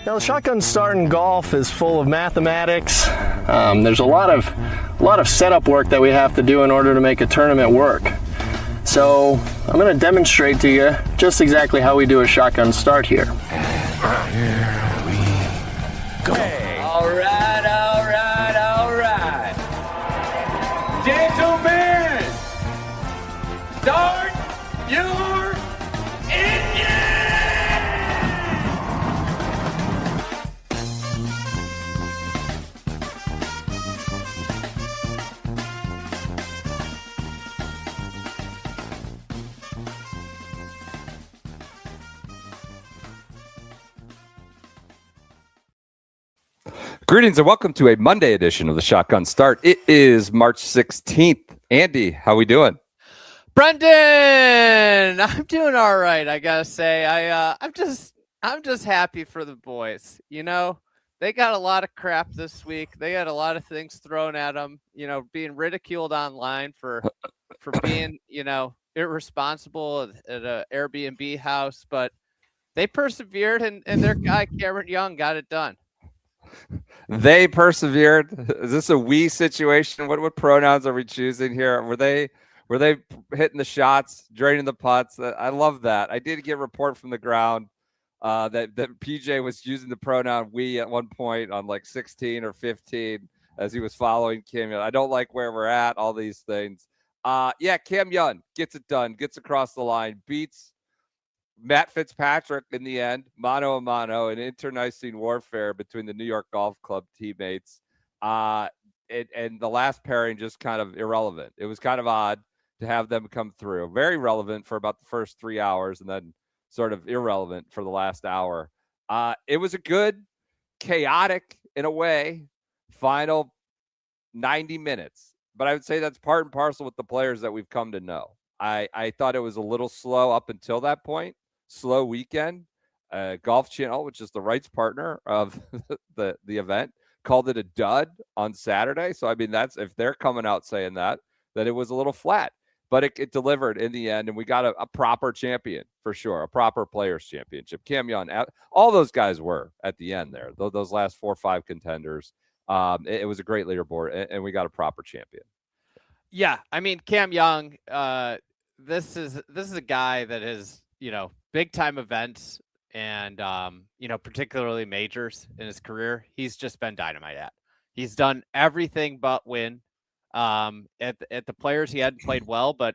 Now, the shotgun start in golf is full of mathematics. There's a lot of setup work that we have to do in order to make a tournament work. So I'm going to demonstrate to you just exactly how we do a shotgun start here. Here we go. Hey. All right. Gentlemen, start your engine! Greetings and welcome to a Monday edition of the Shotgun Start. It is March 16th. Andy, how we doing? Brendan, I'm doing all right. I gotta say, I'm just happy for the boys. You know, they got a lot of crap this week. They had a lot of things thrown at them. You know, being ridiculed online for being, you know, irresponsible at a Airbnb house, but they persevered, and their guy Cameron Young got it done. They persevered. Is this a we situation? What pronouns are we choosing here? Were they hitting the shots, draining the putts? I love that. I did get a report from the ground that PJ was using the pronoun we at one point on like 16 or 15 as he was following Cam Young. I don't like where we're at, all these things. Yeah, Cam Young gets it done, gets across the line, beats Matt Fitzpatrick in the end, mano a mano, an internecine warfare between the New York Golf Club teammates. And the last pairing just kind of irrelevant. It was kind of odd to have them come through. Very relevant for about the first 3 hours and then sort of irrelevant for the last hour. It was a good, chaotic, in a way, final 90 minutes. But I would say that's part and parcel with the players that we've come to know. I thought it was a little slow up until that point. Slow weekend. Golf Channel, which is the rights partner of the event, called it a dud on Saturday. So, I mean, that's if they're coming out saying that it was a little flat. But it delivered in the end, and we got a proper champion for sure, a proper players championship. Cam Young, all those guys were at the end there. Those last 4 or 5 contenders. It was a great leaderboard, and we got a proper champion. Yeah, I mean, Cam Young, this is a guy that is, you know, big time events and, you know, particularly majors in his career. He's just been dynamite at. He's done everything but win. At the players, he hadn't played well, but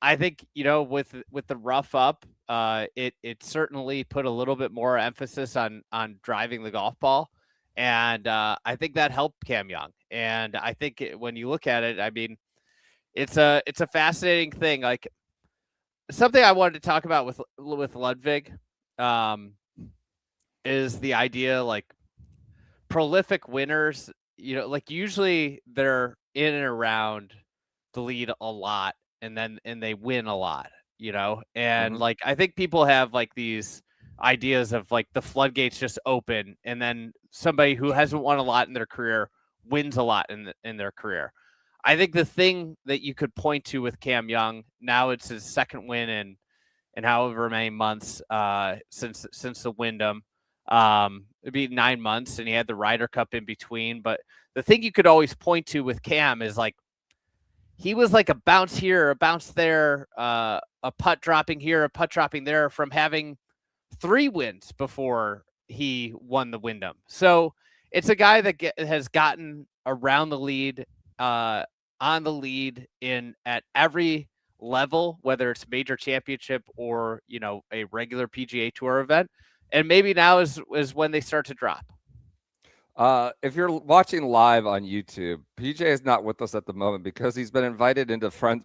I think, you know, with the rough up, it certainly put a little bit more emphasis on driving the golf ball. And I think that helped Cam Young. And I think when you look at it, I mean, it's a fascinating thing. Like, something I wanted to talk about with Ludvig is the idea, like, prolific winners, you know, like usually they're in and around the lead a lot and they win a lot, you know? And like, I think people have like these ideas of like the floodgates just open and then somebody who hasn't won a lot in their career wins a lot in their career. I think the thing that you could point to with Cam Young, now it's his second win in however many months since the Wyndham. It'd be 9 months, and he had the Ryder Cup in between. But the thing you could always point to with Cam is like he was like a bounce here, a bounce there, a putt dropping here, a putt dropping there from having 3 wins before he won the Wyndham. So it's a guy that has gotten around the lead, on the lead at every level, whether it's major championship or, you know, a regular PGA Tour event. And maybe now is when they start to drop. If you're watching live on YouTube, PJ is not with us at the moment because he's been invited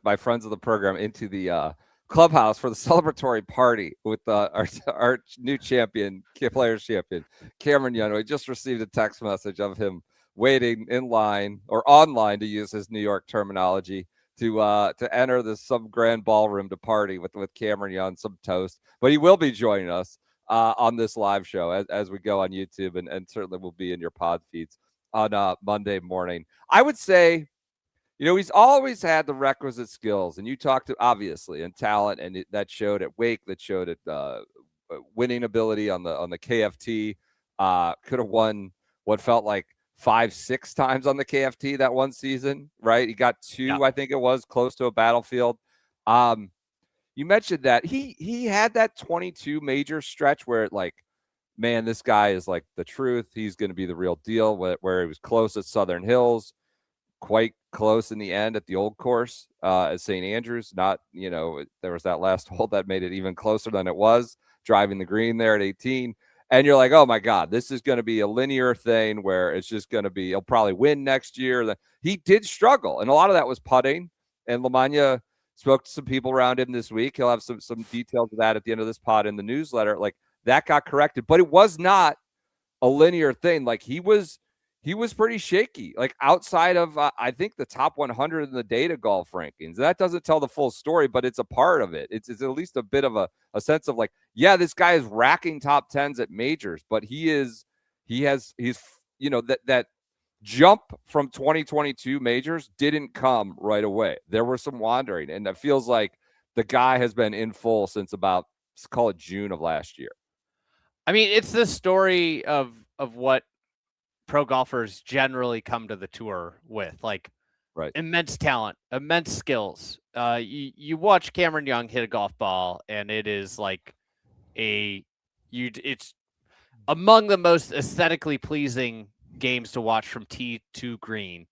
by friends of the program into the clubhouse for the celebratory party with our new champion, players champion, Cameron Young. We just received a text message of him waiting in line or online, to use his New York terminology, to enter some grand ballroom to party with Cameron Young, some toast. But he will be joining us on this live show as we go on YouTube, and certainly will be in your pod feeds on Monday morning. I would say, he's always had the requisite skills, and you talked to, obviously, and talent, and that showed at Wake, that showed at winning ability on the KFT. Could have won what felt like 5-6 times on the KFT that one season, right? He got 2, I think it was, close to a Battlefield. You mentioned that he had that 22 major stretch where man, this guy is like the truth. He's going to be the real deal, where he was close at Southern Hills, quite close in the end at the old course at St. Andrews. Not, there was that last hole that made it even closer than it was, driving the green there at 18. And you're like, oh my God, this is going to be a linear thing where it's just going to be, he'll probably win next year. He did struggle, and a lot of that was putting. And LaMagna spoke to some people around him this week. He'll have some details of that at the end of this pod in the newsletter. That got corrected, but it was not a linear thing. He was pretty shaky, outside of I think the top 100 in the data golf rankings. That doesn't tell the full story, but it's a part of it. It's at least a bit of a sense of this guy is racking top 10s at majors, but he's that jump from 2022 majors didn't come right away. There was some wandering, and it feels like the guy has been in full since about, let's call it, June of last year. I mean, it's the story of what pro golfers generally come to the tour with, right, immense talent, immense skills. You watch Cameron Young hit a golf ball, and it is it's among the most aesthetically pleasing games to watch from tee to green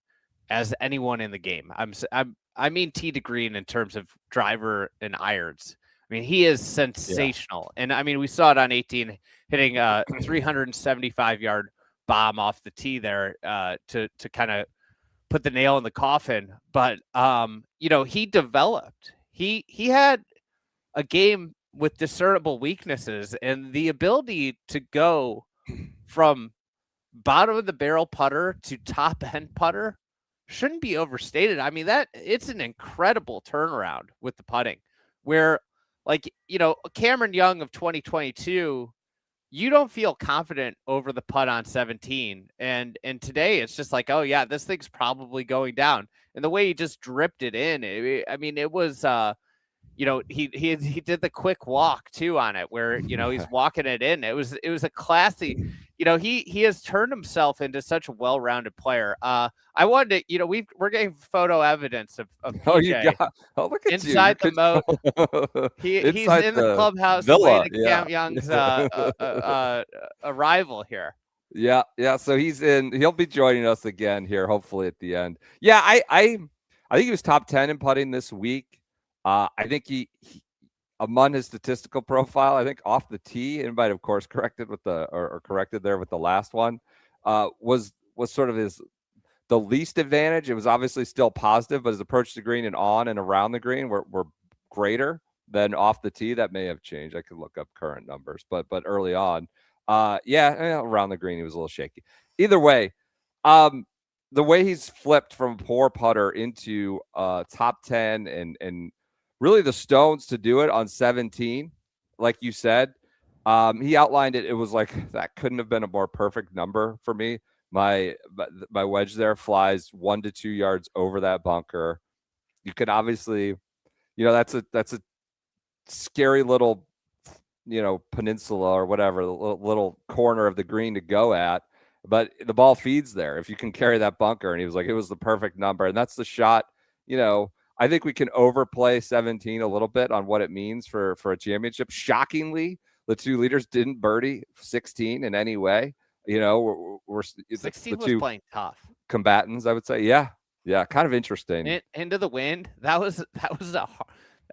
as anyone in the game. I mean tee to green in terms of driver and irons. I mean, he is sensational. Yeah. And I mean, we saw it on 18, hitting a 375-yard bomb off the tee there to kind of put the nail in the coffin. But, he developed. He had a game with discernible weaknesses, and the ability to go from bottom of the barrel putter to top end putter shouldn't be overstated. I mean, it's an incredible turnaround with the putting, where Cameron Young of 2022, you don't feel confident over the putt on 17. And today it's just oh yeah, this thing's probably going down. And the way he just dripped it in, it was, he did the quick walk too on it, where, he's walking it in. It was a classy, he has turned himself into such a well-rounded player. I wanted to, we're getting photo evidence of PJ. Look at inside you. The moat. He's in the clubhouse villa, waiting Cam Young's arrival here. Yeah. So he'll be joining us again here, hopefully at the end. Yeah, I think he was top 10 in putting this week. I think he among his statistical profile, I think off the tee, and might of course corrected with corrected there with the last one, was sort of the least advantage. It was obviously still positive, but his approach to green and on and around the green were greater than off the tee. That may have changed. I could look up current numbers, but early on, around the green he was a little shaky. Either way, the way he's flipped from poor putter into top 10 and really the stones to do it on 17, like you said, he outlined it. It was that couldn't have been a more perfect number for me. My wedge there flies 1 to 2 yards over that bunker. You can obviously, that's a scary little, peninsula or whatever, little corner of the green to go at. But the ball feeds there if you can carry that bunker. And he was it was the perfect number. And that's the shot. I think we can overplay 17 a little bit on what it means for a championship. Shockingly, the two leaders didn't birdie 16 in any way. We're 16 the two was playing tough combatants, I would say. Yeah, kind of interesting. Into the wind. That was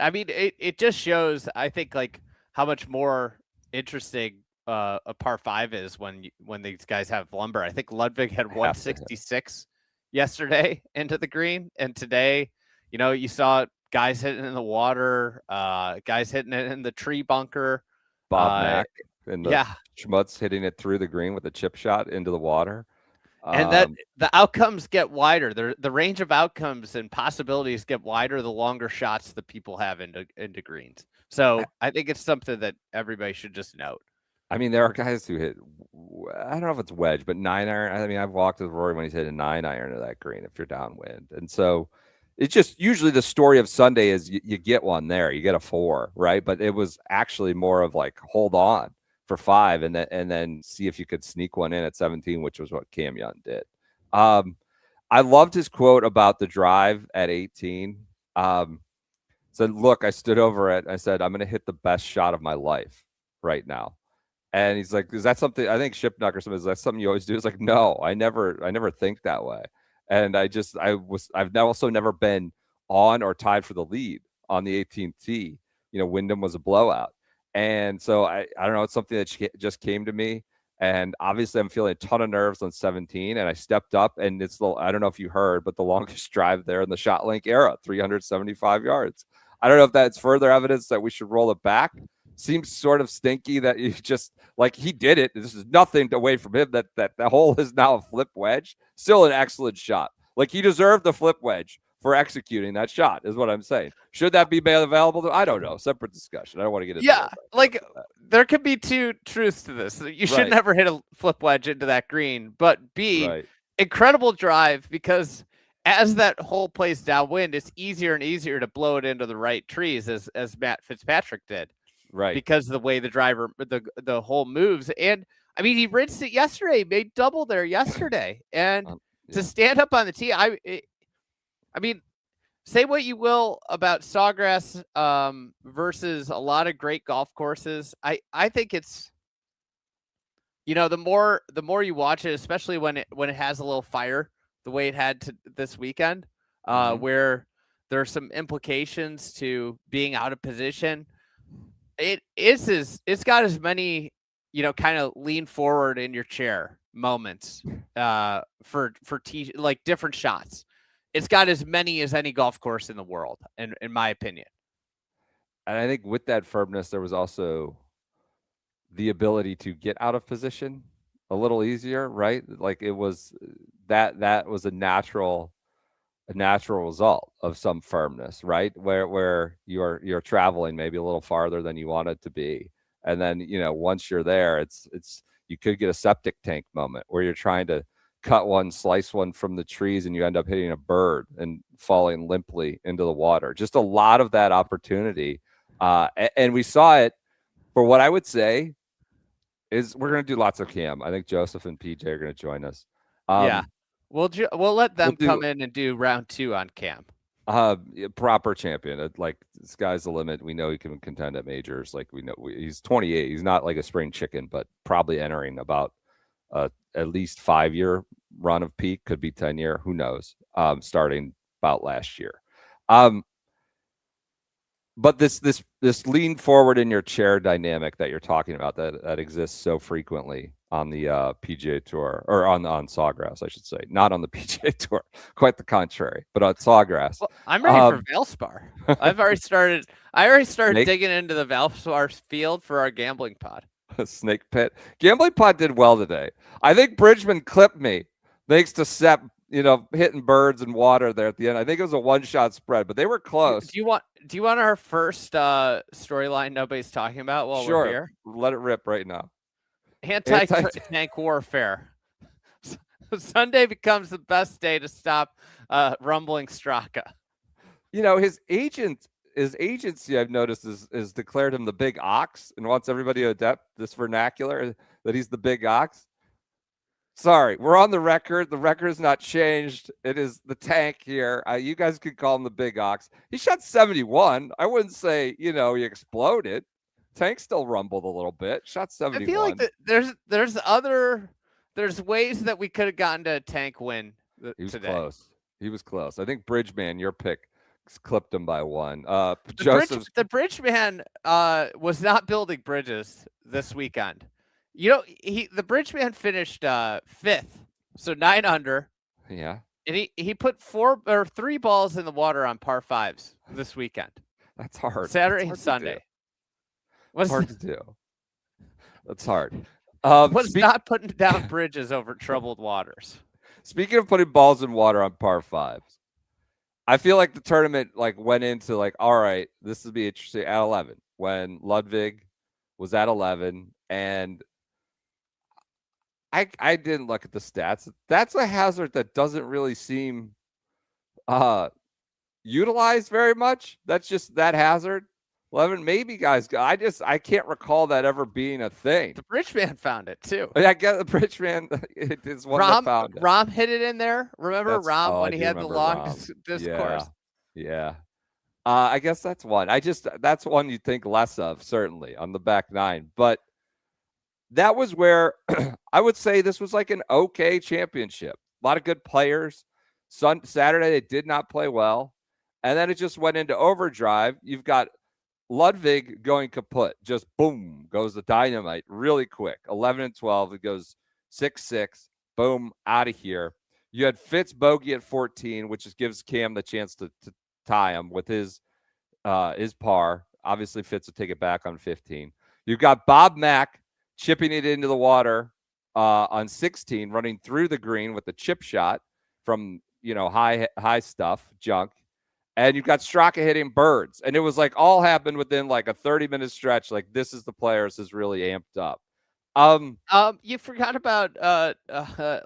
it just shows, I think, how much more interesting a par 5 is when these guys have lumber. I think Ludvig had 166 yesterday into the green, and today, you saw guys hitting in the water, guys hitting it in the tree bunker. Bob Mack and the Yeah. Schmutz hitting it through the green with a chip shot into the water. And that the outcomes get wider. The range of outcomes and possibilities get wider the longer shots that people have into greens. So I think it's something that everybody should just note. I mean, there are guys who hit, I don't know if it's wedge, but 9-iron. I mean, I've walked with Rory when he's hit a 9-iron to that green if you're downwind. And so it's just usually the story of Sunday is you get one there, you get a 4, right? But it was actually more of like, hold on for 5 and then see if you could sneak one in at 17, which was what Cam Young did. I loved his quote about the drive at 18. Said, look, I stood over it. I said, I'm going to hit the best shot of my life right now. And he's like, is that something? I think Shipnuck or something, is that something you always do? It's like, no, I never think that way. And I've also never been on or tied for the lead on the 18th tee. You know, Wyndham was a blowout. And so I don't know, it's something that just came to me. And obviously I'm feeling a ton of nerves on 17. And I stepped up, and I don't know if you heard, but the longest drive there in the shot link era, 375 yards. I don't know if that's further evidence that we should roll it back. Seems sort of stinky that you just, like, he did it. This is nothing away from him. That hole is now a flip wedge. Still an excellent shot. Like, he deserved the flip wedge for executing that shot, is what I'm saying. Should that be made available? I don't know. Separate discussion. I don't want to get into Yeah, like, there could be two truths to this. You should never hit a flip wedge into that green. But B, incredible drive, because as that hole plays downwind, it's easier and easier to blow it into the right trees, as Matt Fitzpatrick did. Right. Because of the way the hole moves. And I mean, he rinsed it yesterday, made double there yesterday. And to stand up on the tee, I mean, say what you will about Sawgrass versus a lot of great golf courses. I think it's, you know, the more you watch it, especially when it has a little fire, the way it had this weekend, where there are some implications to being out of position. It's got as many, you know, kind of lean forward in your chair moments for like different shots. It's got as many as any golf course in the world, in my opinion. And I think with that firmness, there was also the ability to get out of position a little easier, right? Like, it was that was a natural result of some firmness, right? Where you're traveling maybe a little farther than you want it to be. And then, you know, once you're there, it's you could get a septic tank moment where you're trying to slice one from the trees, and you end up hitting a bird and falling limply into the water. Just a lot of that opportunity. And we saw it for what I would say is we're going to do lots of Cam. I think Joseph and PJ are going to join us. Yeah. We'll let them come in and do round 2 on Cam. Proper champion. Like, sky's the limit. We know he can contend at majors. Like, we know he's 28. He's not like a spring chicken, but probably entering about at least 5-year run of peak. Could be 10-year. Who knows? Starting about last year. But this lean forward in your chair dynamic that you're talking about that exists so frequently on the PGA Tour, or on Sawgrass, I should say, not on the PGA Tour, quite the contrary, but on Sawgrass. Well, I'm ready for Valspar. I already started digging into the Valspar field for our gambling pod. Snake pit. Gambling pod did well today. I think Bridgman clipped me thanks to Sepp, you know, hitting birds and water there at the end. I think it was a one-shot spread, but they were close. Do you want our first storyline nobody's talking about while we're here? Let it rip right now. Anti-tank warfare. Sunday becomes the best day to stop rumbling Straka. You know, his agency, I've noticed, is declared him the big ox and wants everybody to adapt this vernacular that he's the big ox. Sorry, we're on the record. The record has not changed. It is the tank here. You guys could call him the big ox. He shot 71. I wouldn't say, you know, he exploded. Tank still rumbled a little bit. Shot 71. I feel like there's ways that we could have gotten to a Tank win today. Close. He was close. I think Bridgeman, your pick, clipped him by one. The Bridgeman was not building bridges this weekend. You know, the Bridgeman finished 5th, so 9 under. Yeah. And he put 3 balls in the water on par 5s this weekend. That's hard. Saturday That's and Sunday. It's hard to do. That's hard. What's not putting down bridges over troubled waters? Speaking of putting balls in water on par 5s, I feel like the tournament went into all right, this will be interesting at 11 when Ludvig was at 11, and I didn't look at the stats. That's a hazard that doesn't really seem utilized very much. That's just that hazard. 11, maybe guys. I can't recall that ever being a thing. The Bridgeman found it too. I get the Bridgeman is one that found it. Rom hit it in there. Remember Rom when he had the long discourse? Yeah. I guess that's one. That's one you think less of, certainly, on the back nine. But that was where I would say this was like an okay championship. A lot of good players. Saturday, they did not play well. And then it just went into overdrive. You've got Ludvig going kaput. Just boom, goes the dynamite really quick. 11 and 12. It goes 6-6. Boom, out of here. You had Fitz bogey at 14, which just gives Cam the chance to tie him with his par. Obviously, Fitz will take it back on 15. You've got Bob Mack chipping it into the water on 16, running through the green with the chip shot from high stuff, junk. And you've got Straka hitting birds. And it was all happened within a 30-minute stretch. This is the players is really amped up. You forgot about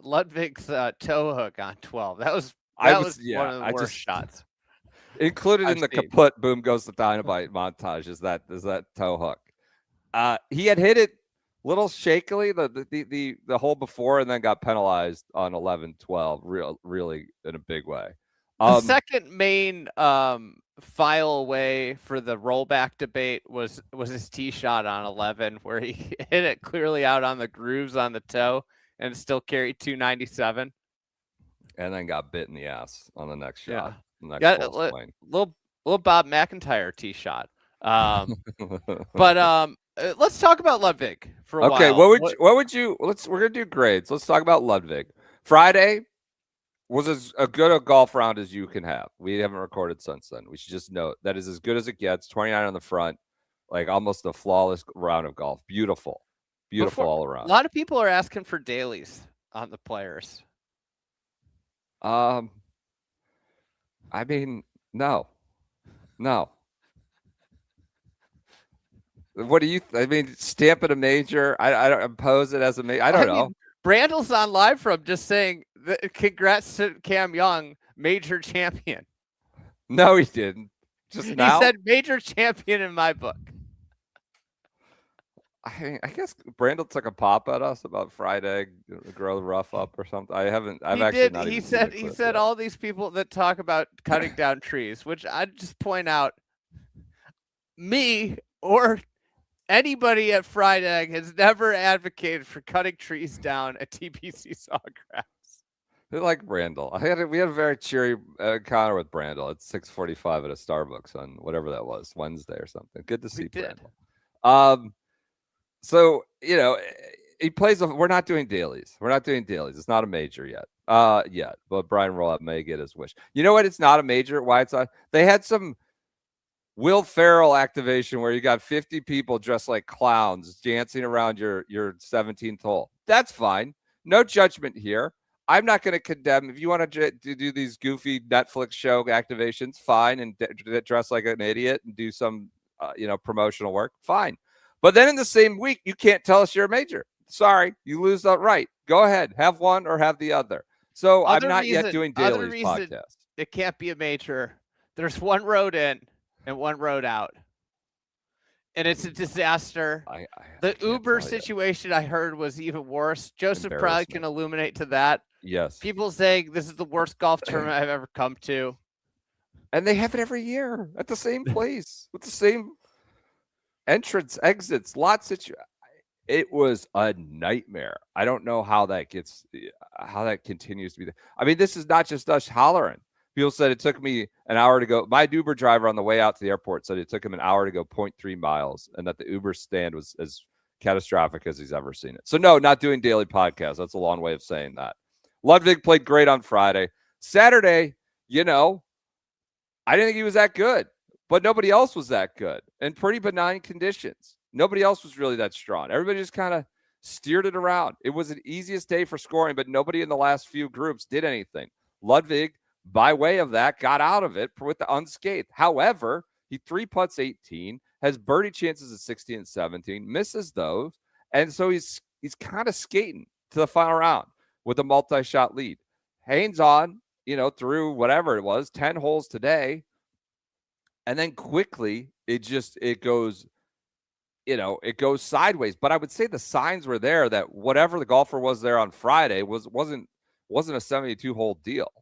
Ludvig's toe hook on 12. That was one of the worst shots. Included in the kaput, boom goes the dynamite montage is that toe hook. He had hit it a little shakily the hole before and then got penalized on 11-12 really in a big way. The second main file away for the rollback debate was his tee shot on 11, where he hit it clearly out on the grooves on the toe and still carried 297. And then got bit in the ass on the next shot. Yeah. Got a little Bob MacIntyre tee shot. But let's talk about Ludvig for a while. Okay, what would you we're gonna do grades. Let's talk about Ludvig. Friday was as a good a golf round as you can have. We haven't recorded since then. We should just note that is as good as it gets. 29 on the front, almost a flawless round of golf. Beautiful all around. A lot of people are asking for dailies on the players. I mean, no. What do you? Stamp it a major. I don't impose it as a major. I don't know. Brandel's on live from just saying, congrats to Cam Young, major champion. No, he didn't. He said major champion in my book. I guess Brandel took a pop at us about Friday, grow the rough up or something. He said all these people that talk about cutting down trees, which I just point out, me or anybody at Fried Egg has never advocated for cutting trees down at TPC Sawgrass. They like Brandel. We had a very cheery encounter with Brandel at 6:45 at a Starbucks on whatever that was, Wednesday or something. Good to see Brandel. So he plays. We're not doing dailies. It's not a major yet. But Brian Rowlett may get his wish. You know what? It's not a major. Why it's not? They had some Will Ferrell activation where you got 50 people dressed like clowns dancing around your 17th hole. That's fine. No judgment here. I'm not going to condemn. If you want to do these goofy Netflix show activations, fine, and dress like an idiot and do some promotional work, fine. But then in the same week, you can't tell us you're a major. Sorry, you lose that right. Go ahead, have one or have the other. So I'm not yet doing dailies podcast. It can't be a major. There's one road in and one road out, and it's a disaster. The Uber situation I heard was even worse. Joseph probably can illuminate to that. Yes. People saying this is the worst golf tournament I've ever come to. And they have it every year at the same place with the same entrance, exits, lots of. It was a nightmare. I don't know how that continues to be. This is not just us hollering. People said it took me an hour to go. My Uber driver on the way out to the airport said it took him an hour to go 0.3 miles and that the Uber stand was as catastrophic as he's ever seen it. So no, not doing daily podcasts. That's a long way of saying that. Ludvig played great on Friday. Saturday, I didn't think he was that good, but nobody else was that good, and pretty benign conditions. Nobody else was really that strong. Everybody just kind of steered it around. It was the easiest day for scoring, but nobody in the last few groups did anything. Ludvig, by way of that, got out of it with the unscathed. However, he 3-putts 18, has birdie chances at 16 and 17, misses those, and so he's kind of skating to the final round with a multi-shot lead. Hangs on, through whatever it was, 10 holes today, and then quickly it goes sideways. But I would say the signs were there that whatever the golfer was there on Friday wasn't a 72-hole deal.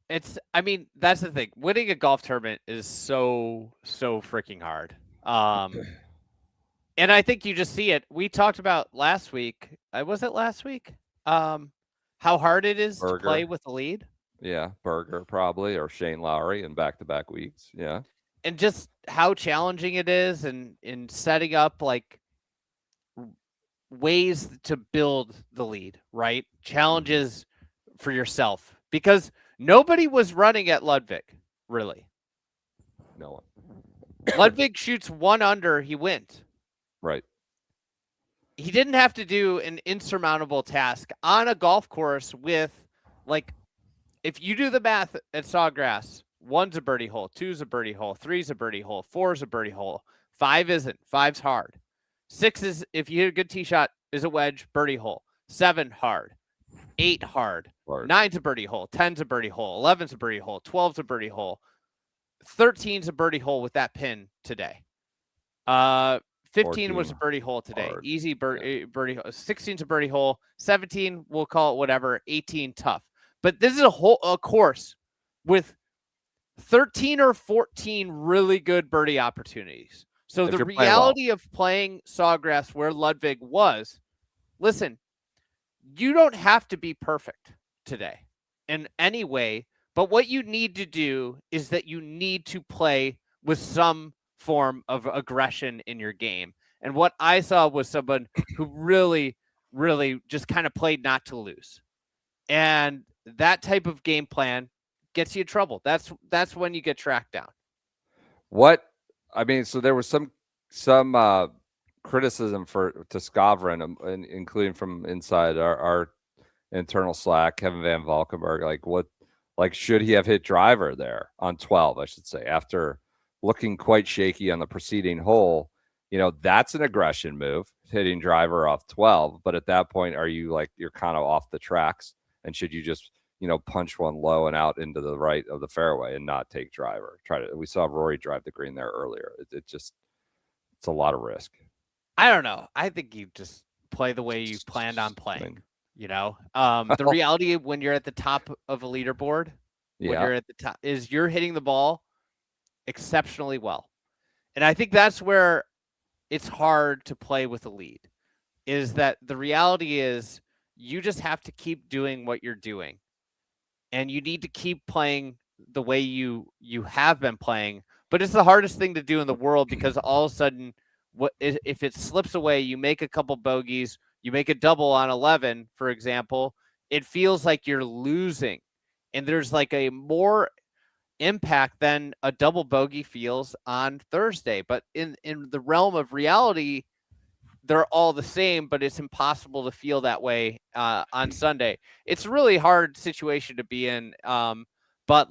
That's the thing. Winning a golf tournament is so freaking hard. And I think you just see it. We talked about last week. Was it last week? How hard it is to play with the lead. Yeah, Berger probably, or Shane Lowry in back-to-back weeks. Yeah. And just how challenging it is and in setting up like ways to build the lead, right? Challenges for yourself, because nobody was running at Ludvig, really. No one. Ludvig shoots 1 under, he wins. Right. He didn't have to do an insurmountable task on a golf course with, like, if you do the math at Sawgrass, 1's a birdie hole, 2's a birdie hole, 3's a birdie hole, 4's a birdie hole, 5 isn't. 5's hard. 6 is, if you hit a good tee shot, is a wedge, birdie hole. 7 hard. 8 hard. 9's a birdie hole. 10's a birdie hole. 11's a birdie hole. 12's a birdie hole. 13's a birdie hole with that pin today. 15 was a birdie hole today. Hard. Easy birdie hole. 16's a birdie hole. 17, we'll call it whatever. 18, tough. But this is a course with 13 or 14 really good birdie opportunities. So the reality of playing Sawgrass where Ludvig was, listen, you don't have to be perfect today in any way, but what you need to do is that you need to play with some form of aggression in your game. And what I saw was someone who really, really just kind of played not to lose. And that type of game plan gets you in trouble. That's when you get tracked down. So there was some criticism to Skavron, including from inside our internal Slack, Kevin Van Valkenburg, should he have hit driver there on 12, I should say, after looking quite shaky on the preceding hole? That's an aggression move, hitting driver off 12. But at that point, are you you're kind of off the tracks? And should you just, punch one low and out into the right of the fairway and not take driver? We saw Rory drive the green there earlier. It's a lot of risk. I don't know. I think you just play the way you planned on playing. The reality when you're at the top of a leaderboard, when you're at the top, is you're hitting the ball exceptionally well. And I think that's where it's hard to play with a lead, is that the reality is you just have to keep doing what you're doing. And you need to keep playing the way you have been playing. But it's the hardest thing to do in the world, because all of a sudden, if it slips away, you make a couple bogeys, you make a double on 11, for example, it feels like you're losing. And there's a more impact than a double bogey feels on Thursday. But in the realm of reality, they're all the same, but it's impossible to feel that way on Sunday. It's a really hard situation to be in. But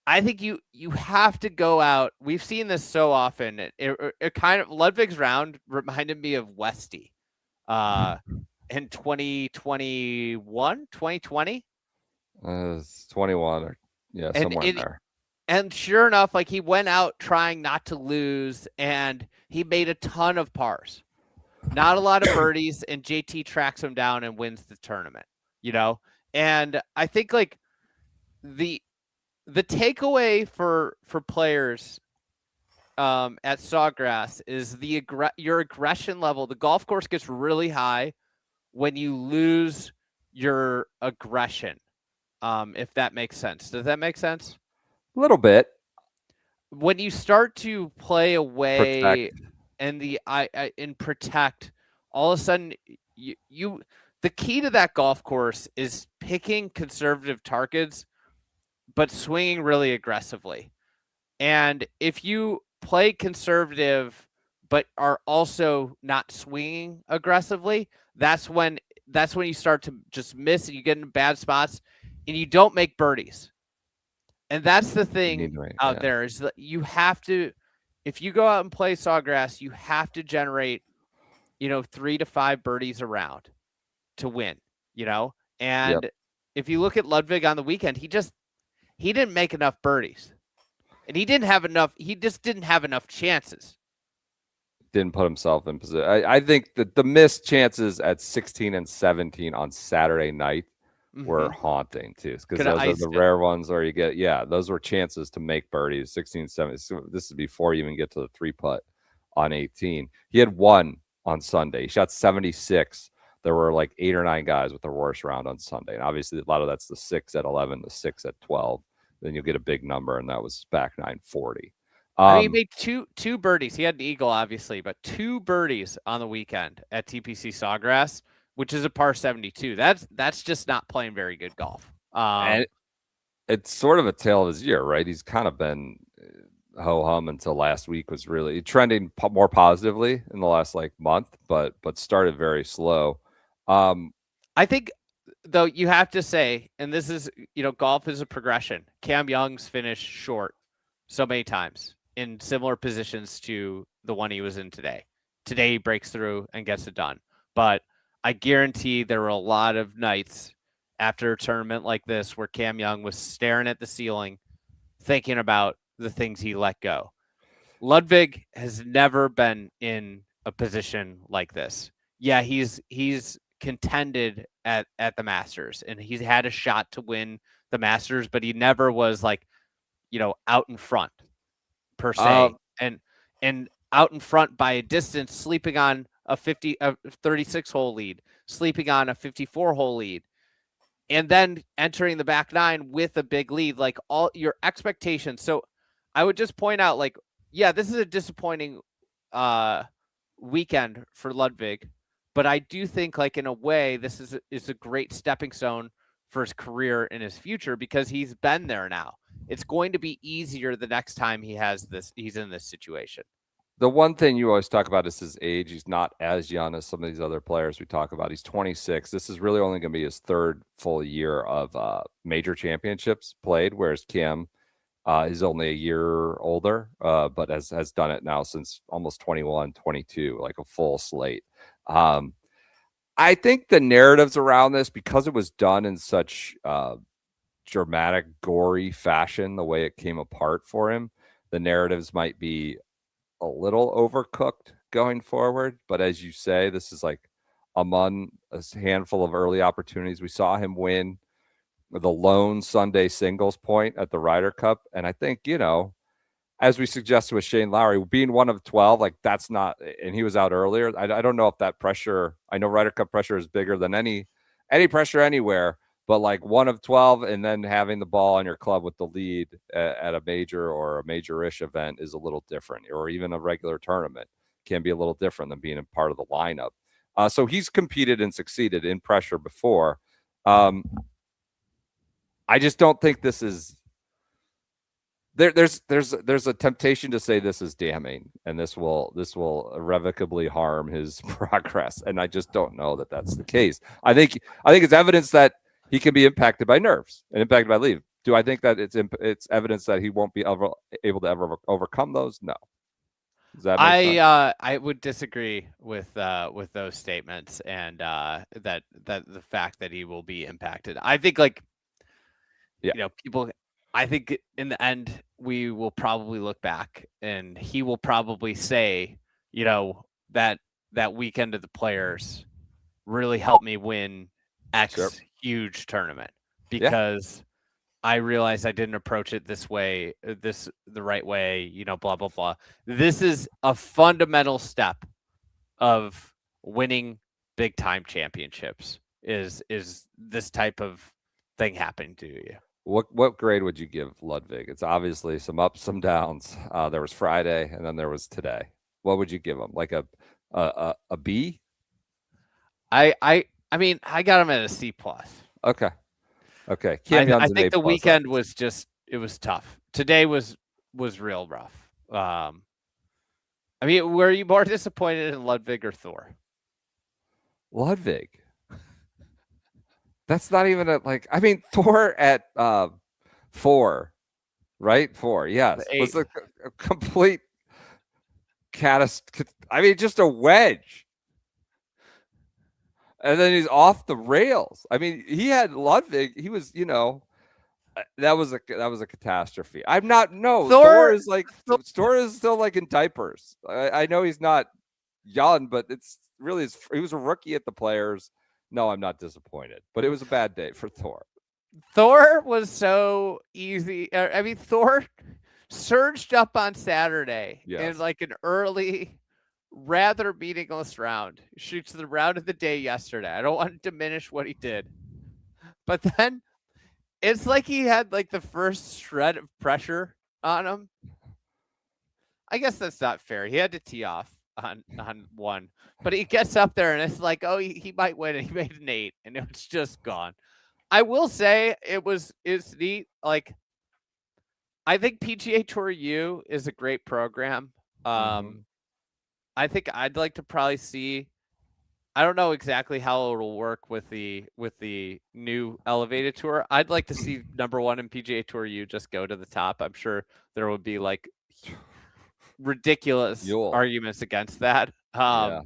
I think you have to go out. We've seen this so often. It kind of, Ludvig's round reminded me of Westy in 2021, 2020. It's 21 or somewhere in there. And sure enough, he went out trying not to lose, and he made a ton of pars. Not a lot of birdies, and JT tracks him down and wins the tournament, And I think the takeaway for players at Sawgrass is your aggression level. The golf course gets really high when you lose your aggression, if that makes sense. Does that make sense? A little bit. When you start to play away Protect. and protect, all of a sudden the key to that golf course is picking conservative targets, but swinging really aggressively. And if you play conservative, but are also not swinging aggressively, that's when you start to just miss and you get in bad spots and you don't make birdies. And that's the thing out there is that you have to, if you go out and play Sawgrass, you have to generate, 3 to 5 birdies a round to win, and if you look at Ludvig on the weekend, he didn't make enough birdies and he just didn't have enough chances. Didn't put himself in position. I think that the missed chances at 16 and 17 on Saturday night were haunting too, because those are the rare ones where you get, those were chances to make birdies. 16, 17. So this is before you even get to the 3-putt on 18. He had one on Sunday. He shot 76. There were like 8 or 9 guys with the worst round on Sunday, and obviously a lot of that's the 6 at 11, the 6 at 12. Then you'll get a big number, and that was back 940. He made two birdies. He had an eagle, obviously, but 2 birdies on the weekend at TPC Sawgrass, which is a par 72. That's just not playing very good golf. And it's sort of a tale of his year, right? He's kind of been ho-hum until last week, was really trending more positively in the last month, but started very slow. I think, though, you have to say, and this is, golf is a progression. Cam Young's finished short so many times in similar positions to the one he was in today. Today he breaks through and gets it done. But I guarantee there were a lot of nights after a tournament like this where Cam Young was staring at the ceiling, thinking about the things he let go. Ludvig has never been in a position like this. Yeah, he's contended at the Masters, and he's had a shot to win the Masters, but he never was out in front per se, and out in front by a distance, sleeping on a 36 hole lead, sleeping on a 54 hole lead, and then entering the back 9 with a big lead, all your expectations. So I would just point out, this is a disappointing weekend for Ludvig, but I do think in a way, this is a great stepping stone for his career and his future, because he's been there now. It's going to be easier the next time he's in this situation. The one thing you always talk about is his age. He's not as young as some of these other players we talk about. He's 26. This is really only going to be his 3rd full year of major championships played, whereas Kim is only a year older, but has done it now since almost 21, 22, like a full slate. I think the narratives around this, because it was done in such dramatic, gory fashion, the way it came apart for him, the narratives might be a little overcooked going forward. But as you say, this is among a handful of early opportunities. We saw him win the lone Sunday singles point at the Ryder Cup, and I think, as we suggested with Shane Lowry, being one of 12, that's not, and he was out earlier. I don't know if that pressure, I know Ryder Cup pressure is bigger than any pressure anywhere, but one of 12 and then having the ball on your club with the lead at a major or a major-ish event is a little different, or even a regular tournament can be a little different than being a part of the lineup. So he's competed and succeeded in pressure before. I just don't think this is there's a temptation to say this is damning and this will irrevocably harm his progress, and I just don't know that that's the case. I think it's evidence that he can be impacted by nerves and impacted by leave. Do I think that it's evidence that he won't be able to ever overcome those? No. Does that make sense? I would disagree with those statements, and that the fact that he will be impacted. I think people. I think in the end we will probably look back and he will probably say, that weekend of the Players really helped me win X huge tournament, because I realized I didn't approach it this way, the right way, blah, blah, blah. This is a fundamental step of winning big time championships is this type of thing happening to you. What grade would you give Ludvig? It's obviously some ups, some downs. There was Friday and then there was today. What would you give him? A B? I I mean, I got him at a C+. Okay. I Young's an think A+, the weekend was it was tough. Today was real rough. I mean, were you more disappointed in Ludvig or Thor? Ludvig. That's not even I mean, Thor at 4, right? 4, yes. Was a complete catastrophe. I mean, just a wedge. And then he's off the rails. I mean, he had Ludvig. He was, that was a catastrophe. I'm not. No, Thor is still like in diapers. I know he's not young, but it's really he was a rookie at the Players. No, I'm not disappointed, but it was a bad day for Thor. Thor was so easy. I mean, Thor surged up on Saturday in like an early, rather meaningless round. Shoots the round of the day yesterday. I don't want to diminish what he did, but then it's like he had like the first shred of pressure on him. I guess that's not fair. He had to tee off on one, but he gets up there and it's like, oh, he might win, and he made an 8, and it's just gone. I will say it's neat. Like, I think PGA Tour U is a great program. I think I'd like to probably see. I don't know exactly how it'll work with the new elevated tour. I'd like to see number 1 in PGA Tour U just go to the top. I'm sure there would be like ridiculous arguments against that. But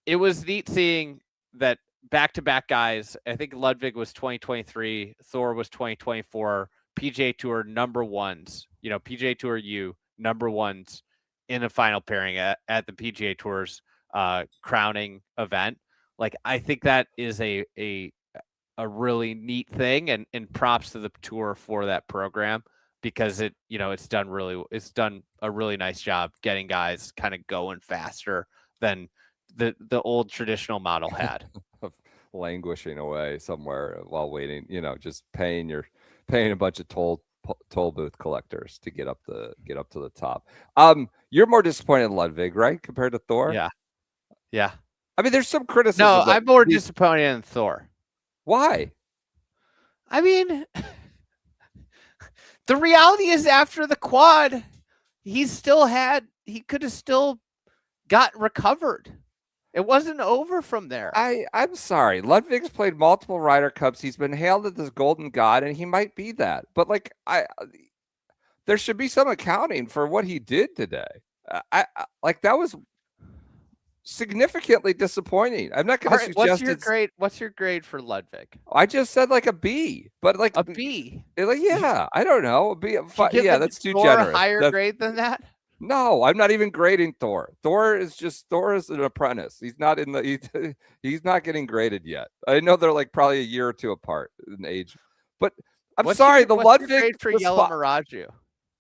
it was neat seeing that back-to-back guys. I think Ludvig was 2023, Thor was 2024. PGA Tour number 1s, PGA Tour U number 1s in a final pairing at the PGA Tour's crowning event. Like, I think that is a really neat thing, and props to the tour for that program, because it's done a really nice job getting guys kind of going faster than the old traditional model had. Languishing away somewhere while waiting, just paying a bunch of toll booth collectors to get up to the top. You're more disappointed in Ludvig, right, compared to Thor? Yeah. I mean, there's some criticism. No, I'm more disappointed in Thor. Why? I mean, the reality is, after the quad, he could have still got recovered. It wasn't over from there. I'm sorry. Ludvig's played multiple Ryder Cups. He's been hailed as this golden god, and he might be that. But there should be some accounting for what he did today. That was significantly disappointing. I'm not going to suggest What's your grade for Ludvig? I just said like a B, but like a B. I don't know. A B. That's too generous. A higher grade than that? No, I'm not even grading Thor. Thor is an apprentice. He's not he's not getting graded yet. I know they're like probably a year or two apart in age, but I'm sorry. The Ludvig grade for Yellow Mirage.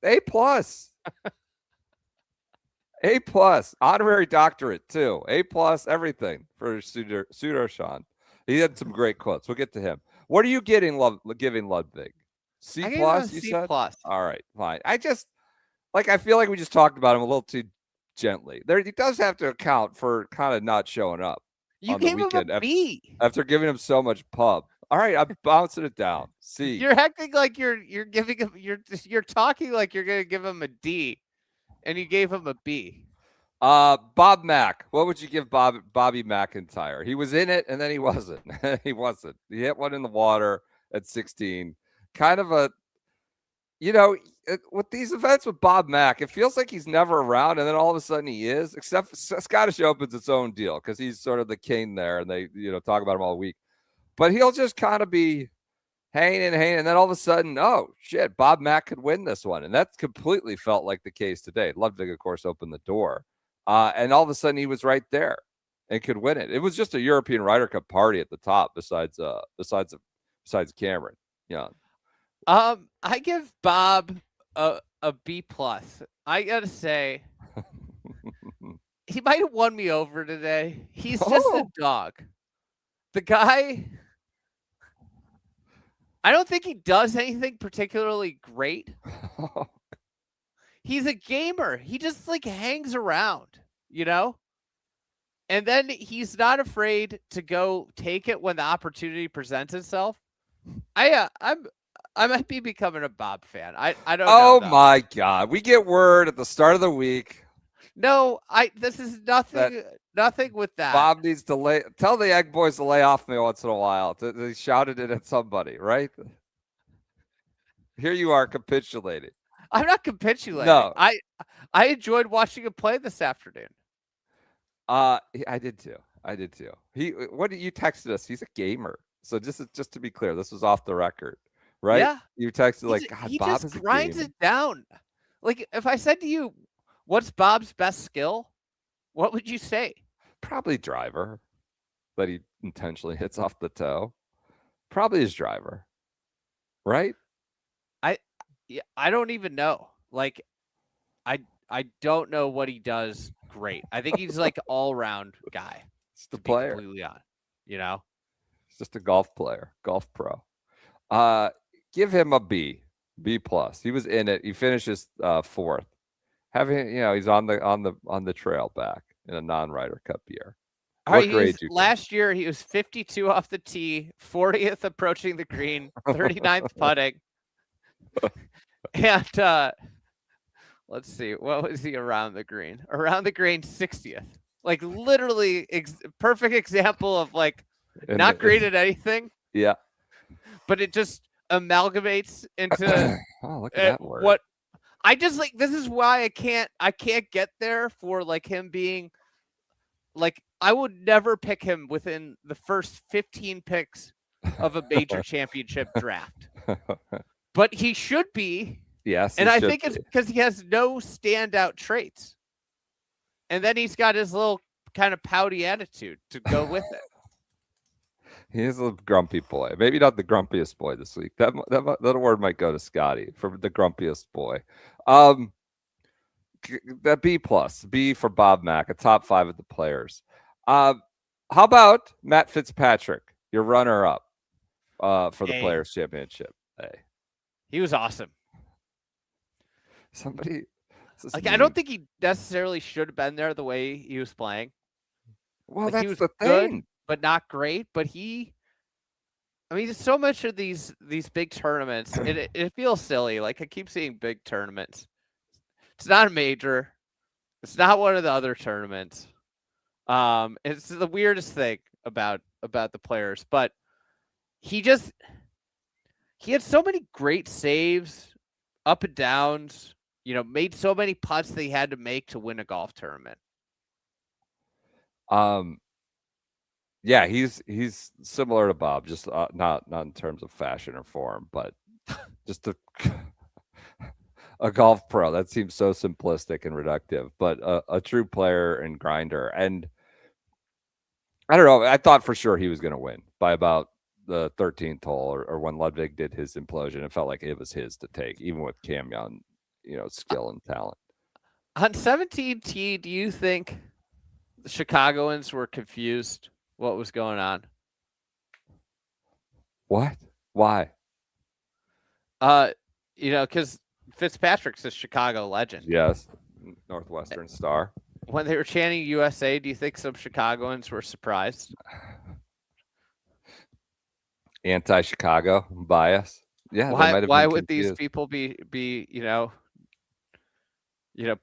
A+. A+, honorary doctorate too. A+, everything for Sudarshan. He had some great quotes. We'll get to him. What are you giving Ludvig? C+, you said? All right, fine. I feel like we just talked about him a little too gently. He does have to account for kind of not showing up. You gave him a B after giving him so much pub. All right, I'm bouncing it down. C. You're acting like you're giving him. You're talking like you're gonna give him a D, and you gave him a B. Bob Mack. What would you give Bobby MacIntyre? He was in it, and then he wasn't. He wasn't. He hit one in the water at 16. Kind of a. With these events with Bob Mack, it feels like he's never around, and then all of a sudden he is. Except Scottish Open's its own deal because he's sort of the king there, and they talk about him all week. But he'll just kind of be hanging, and then all of a sudden, oh shit, Bob Mack could win this one, and that completely felt like the case today. Ludvig, of course, opened the door, and all of a sudden he was right there and could win it. It was just a European Ryder Cup party at the top, besides Cameron. Yeah. I give Bob a B+. I gotta say, he might have won me over today. He's just a dog. The guy, I don't think he does anything particularly great. He's a gamer. He just hangs around, And then he's not afraid to go take it when the opportunity presents itself. I might be becoming a Bob fan. I don't know. Oh though. my God. We get word at the start of the week. No, this is nothing with that. Bob needs to tell the Egg Boys to lay off me once in a while. They shouted it at somebody, right? Here you are capitulating. I'm not capitulating. No. I enjoyed watching him play this afternoon. I did too. What did you texted us? He's a gamer. So just to be clear, this was off the record, right? Yeah. You texted like, God, he Bob just is a grinds gamer. it down. Like if I said to you, what's Bob's best skill? What would you say? Probably driver that he intentionally hits off the toe. Probably his driver, right? I don't even know. Like, I don't know what he does great. I think he's like all around guy. It's the to be player. completely honest, you know. He's just a golf player, golf pro. Give him a B plus. He was in it. He finishes fourth. He's on the trail back in a non-Ryder Cup year. All right, last year he was 52 off the tee, 40th approaching the green, 39th putting. And let's see, what was he around the green? Around the green, 60th. Like literally perfect example of like not great at anything. Yeah. But it just amalgamates into oh, look at that word. What I just like. This is why I can't get there for like him being like, I would never pick him within the first 15 picks of a major championship draft. But he should be. Yes. And I think it's because he has no standout traits. And then he's got his little kind of pouty attitude to go with it. He's a grumpy boy. Maybe not the grumpiest boy this week. That word might go to Scotty for the grumpiest boy. That B plus, B for Bob Mack, a top 5 of the players. How about Matt Fitzpatrick, your runner up for the Players Championship? He was awesome. I don't think he necessarily should have been there the way he was playing. Well, like, that's he was the good, thing. but not great. But so much of these big tournaments, it feels silly. Like I keep seeing big tournaments. It's not a major. It's not one of the other tournaments. It's the weirdest thing about the players. But he had so many great saves, up and downs. Made so many putts that he had to make to win a golf tournament. Yeah, he's similar to Bob, just not in terms of fashion or form, but just a golf pro. That seems so simplistic and reductive, but a true player and grinder. And I don't know. I thought for sure he was going to win by about the 13th hole, or when Ludvig did his implosion. It felt like it was his to take, even with Cam Young, skill and talent. On 17T, do you think the Chicagoans were confused what was going on? What? Why? Because Fitzpatrick's a Chicago legend. Yes. Northwestern star. When they were chanting USA, do you think some Chicagoans were surprised? Anti-Chicago bias. Yeah. Why would these people be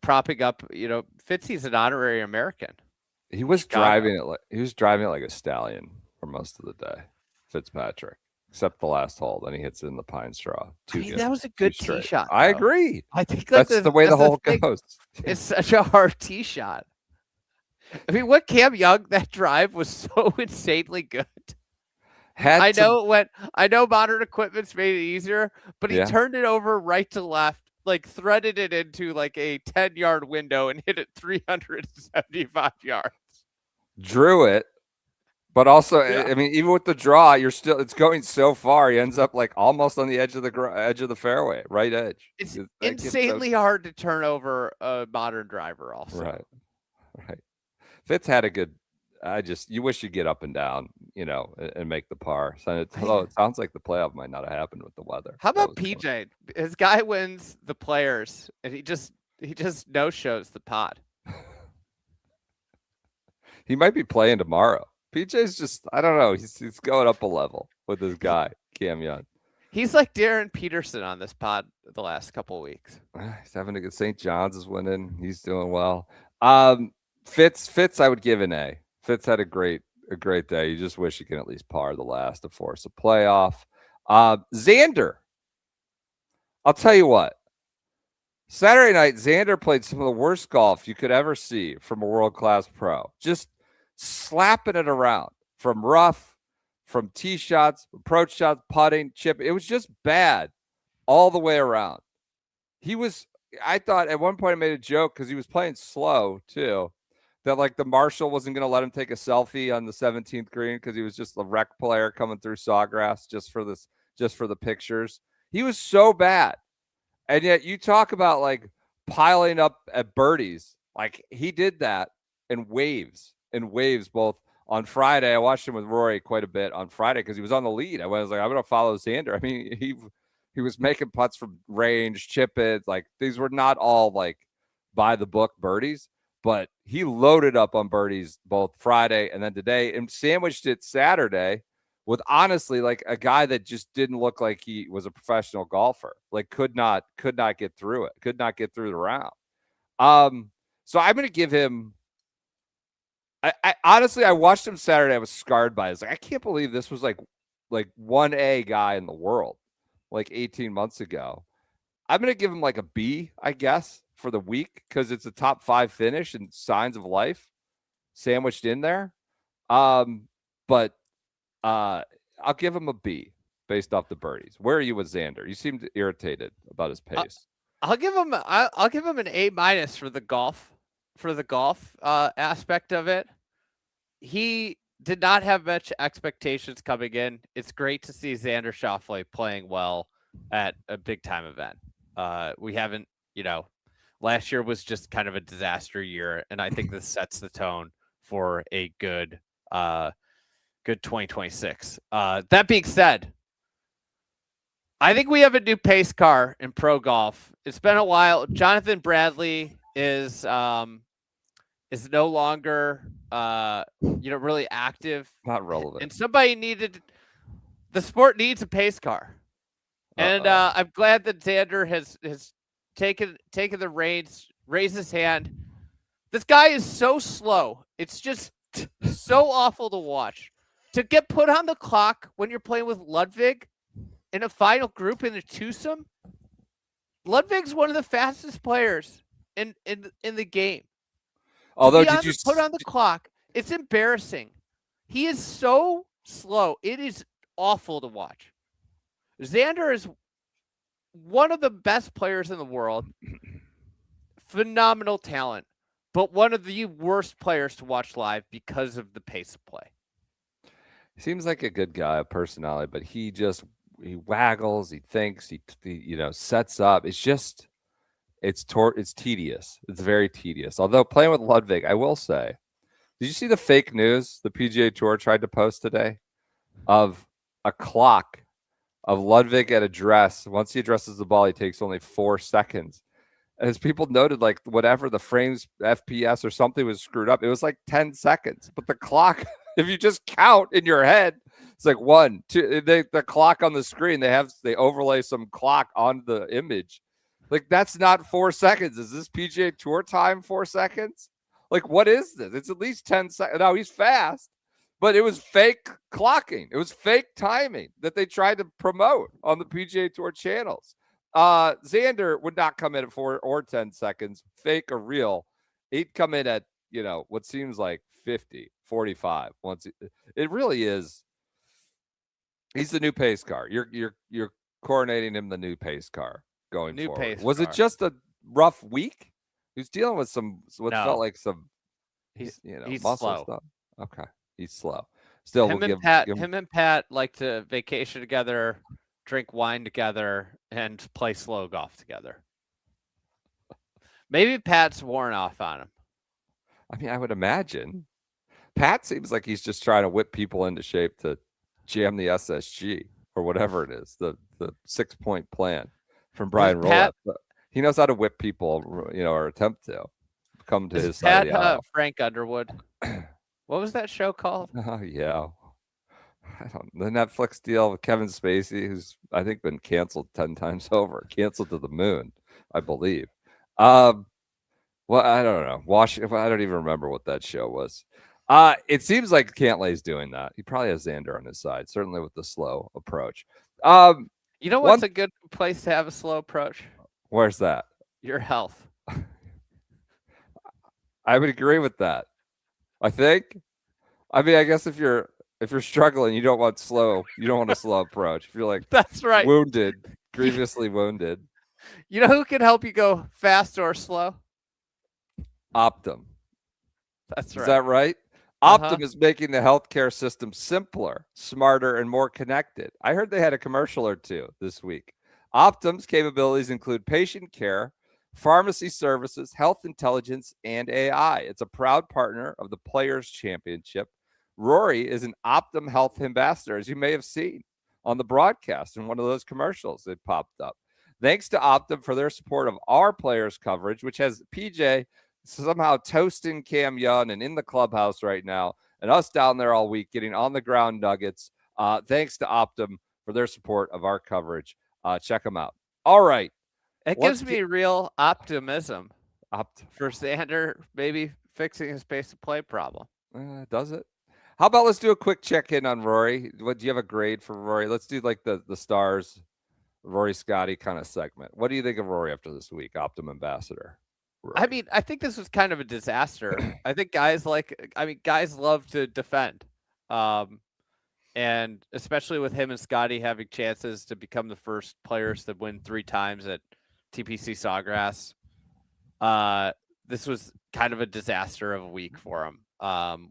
propping up? Fitzy's an honorary American. He was driving it like a stallion for most of the day. Fitzpatrick, except the last hole. Then he hits it in the pine straw. That was a good tee shot. I agree. I think that's the way the hole goes. It's such a hard tee shot. I mean, what Cam Young, that drive was so insanely good. I know modern equipment's made it easier, but he turned it over right to left, like threaded it into like a 10-yard window and hit it 375 yards. Drew it, but also, I mean, even with the draw, it's going so far. He ends up like almost on the edge of the fairway, right edge. It's insanely hard to turn over a modern driver. Also, right. Fitz had a good. You wish you'd get up and down, and make the par. So it sounds like the playoff might not have happened with the weather. How about PJ? His guy wins the Players, and he just no shows the pod. He might be playing tomorrow. PJ's just, I don't know. He's going up a level with this guy, Cam Young. He's like Darren Peterson on this pod the last couple of weeks. He's having a good. St. John's is winning. He's doing well. Fitz, I would give an A. Fitz had a great day. You just wish you could at least par the last to force a playoff. Xander, I'll tell you what. Saturday night, Xander played some of the worst golf you could ever see from a world-class pro. Just slapping it around from rough, from tee shots, approach shots, putting, chip. It was just bad all the way around. I thought at one point I made a joke because he was playing slow too, that like the marshal wasn't going to let him take a selfie on the 17th green because he was just a rec player coming through Sawgrass just for the pictures. He was so bad. And yet you talk about like piling up at birdies. Like he did that in waves both on Friday. I watched him with Rory quite a bit on Friday because he was on the lead. I was like, I'm going to follow Xander. I mean, he was making putts from range, chip it. Like these were not all like by the book birdies, but he loaded up on birdies both Friday and then today and sandwiched it Saturday with honestly like a guy that just didn't look like he was a professional golfer, like could not get through it, could not get through the round. So I'm going to give him, I honestly, I watched him Saturday. I was scarred by it. I was like, I can't believe this was like 1A guy in the world, like 18 months ago. I'm going to give him like a B, I guess, for the week because it's a top 5 finish and signs of life sandwiched in there. But I'll give him a B based off the birdies. Where are you with Xander? You seemed irritated about his pace. I'll give him an A- for the golf aspect of it. He did not have much expectations coming in. It's great to see Xander Schauffele playing well at a big time event. We haven't, last year was just kind of a disaster year, and I think this sets the tone for a good 2026. That being said, I think we have a new pace car in pro golf. It's been a while. Jonathan Bradley is no longer really active. Not relevant. And the sport needs a pace car. And I'm glad that Xander has taken the reins, raised his hand. This guy is so slow. It's just so awful to watch. To get put on the clock when you're playing with Ludvig in a final group in a twosome, Ludvig's one of the fastest players in the game. Although Put on the clock? It's embarrassing. He is so slow. It is awful to watch. Xander is one of the best players in the world. Phenomenal talent, but one of the worst players to watch live because of the pace of play. Seems like a good guy, a personality, but he waggles, he thinks, he sets up. It's tedious. It's very tedious. Although playing with Ludvig, I will say, did you see the fake news the PGA Tour tried to post today of a clock of Ludvig at address? Once he addresses the ball, he takes only 4 seconds. As people noted, like whatever the frames FPS or something was screwed up, it was like 10 seconds. But the clock, if you just count in your head, it's like 1, 2. The clock on the screen, they overlay some clock on the image. Like that's not 4 seconds. Is this PGA Tour time 4 seconds? Like what is this? It's at least 10 seconds. No, he's fast, but it was fake clocking. It was fake timing that they tried to promote on the PGA Tour channels. Xander would not come in at 4 or 10 seconds, fake or real. He'd come in at, what seems like 50, 45. It really is. He's the new pace car. You're coronating him the new pace car going new forward. Pace Was car. it just a rough week? He was dealing with felt like some, he's muscle slow. stuff. Okay, he's slow. Still, Him and Pat like to vacation together, drink wine together, and play slow golf together. Maybe Pat's worn off on him. I mean, I would imagine. Pat seems like he's just trying to whip people into shape to jam the SSG or whatever it is, the 6-point plan from Brian Rowland. He knows how to whip people, or attempt to come to his side of the aisle. Frank Underwood. What was that show called? Oh yeah. The Netflix deal with Kevin Spacey, who's I think been canceled 10 times over, canceled to the moon, I believe. Well, I don't know. I don't even remember what that show was. It seems like Cantlay's doing that. He probably has Xander on his side, certainly with the slow approach. You know what's a good place to have a slow approach? Where's that? Your health. I would agree with that. I think. I mean, I guess if you're struggling, you don't want a slow approach. If you're like That's right. wounded, grievously wounded. You know who can help you go fast or slow? Optum. That's right. Is that right? Optum is making the healthcare system simpler, smarter, and more connected. I heard they had a commercial or two this week. Optum's capabilities include patient care, pharmacy services, health intelligence, and AI. It's a proud partner of the Players Championship. Rory is an Optum Health ambassador, as you may have seen on the broadcast in one of those commercials that popped up. Thanks to Optum for their support of our Players coverage, which has PJ somehow toasting Cam Young and in the clubhouse right now, and us down there all week getting on the ground nuggets. Thanks to Optum for their support of our coverage. Check them out. All right. It gives me real optimism for Xander maybe fixing his pace of play problem. Does it? How about let's do a quick check-in on Rory? What do you have a grade for Rory? Let's do like the stars, Rory Scotty kind of segment. What do you think of Rory after this week, Optum ambassador? Rory. I mean, I think this was kind of a disaster. I think guys love to defend. And especially with him and Scotty having chances to become the first players to win 3 times at TPC Sawgrass. This was kind of a disaster of a week for him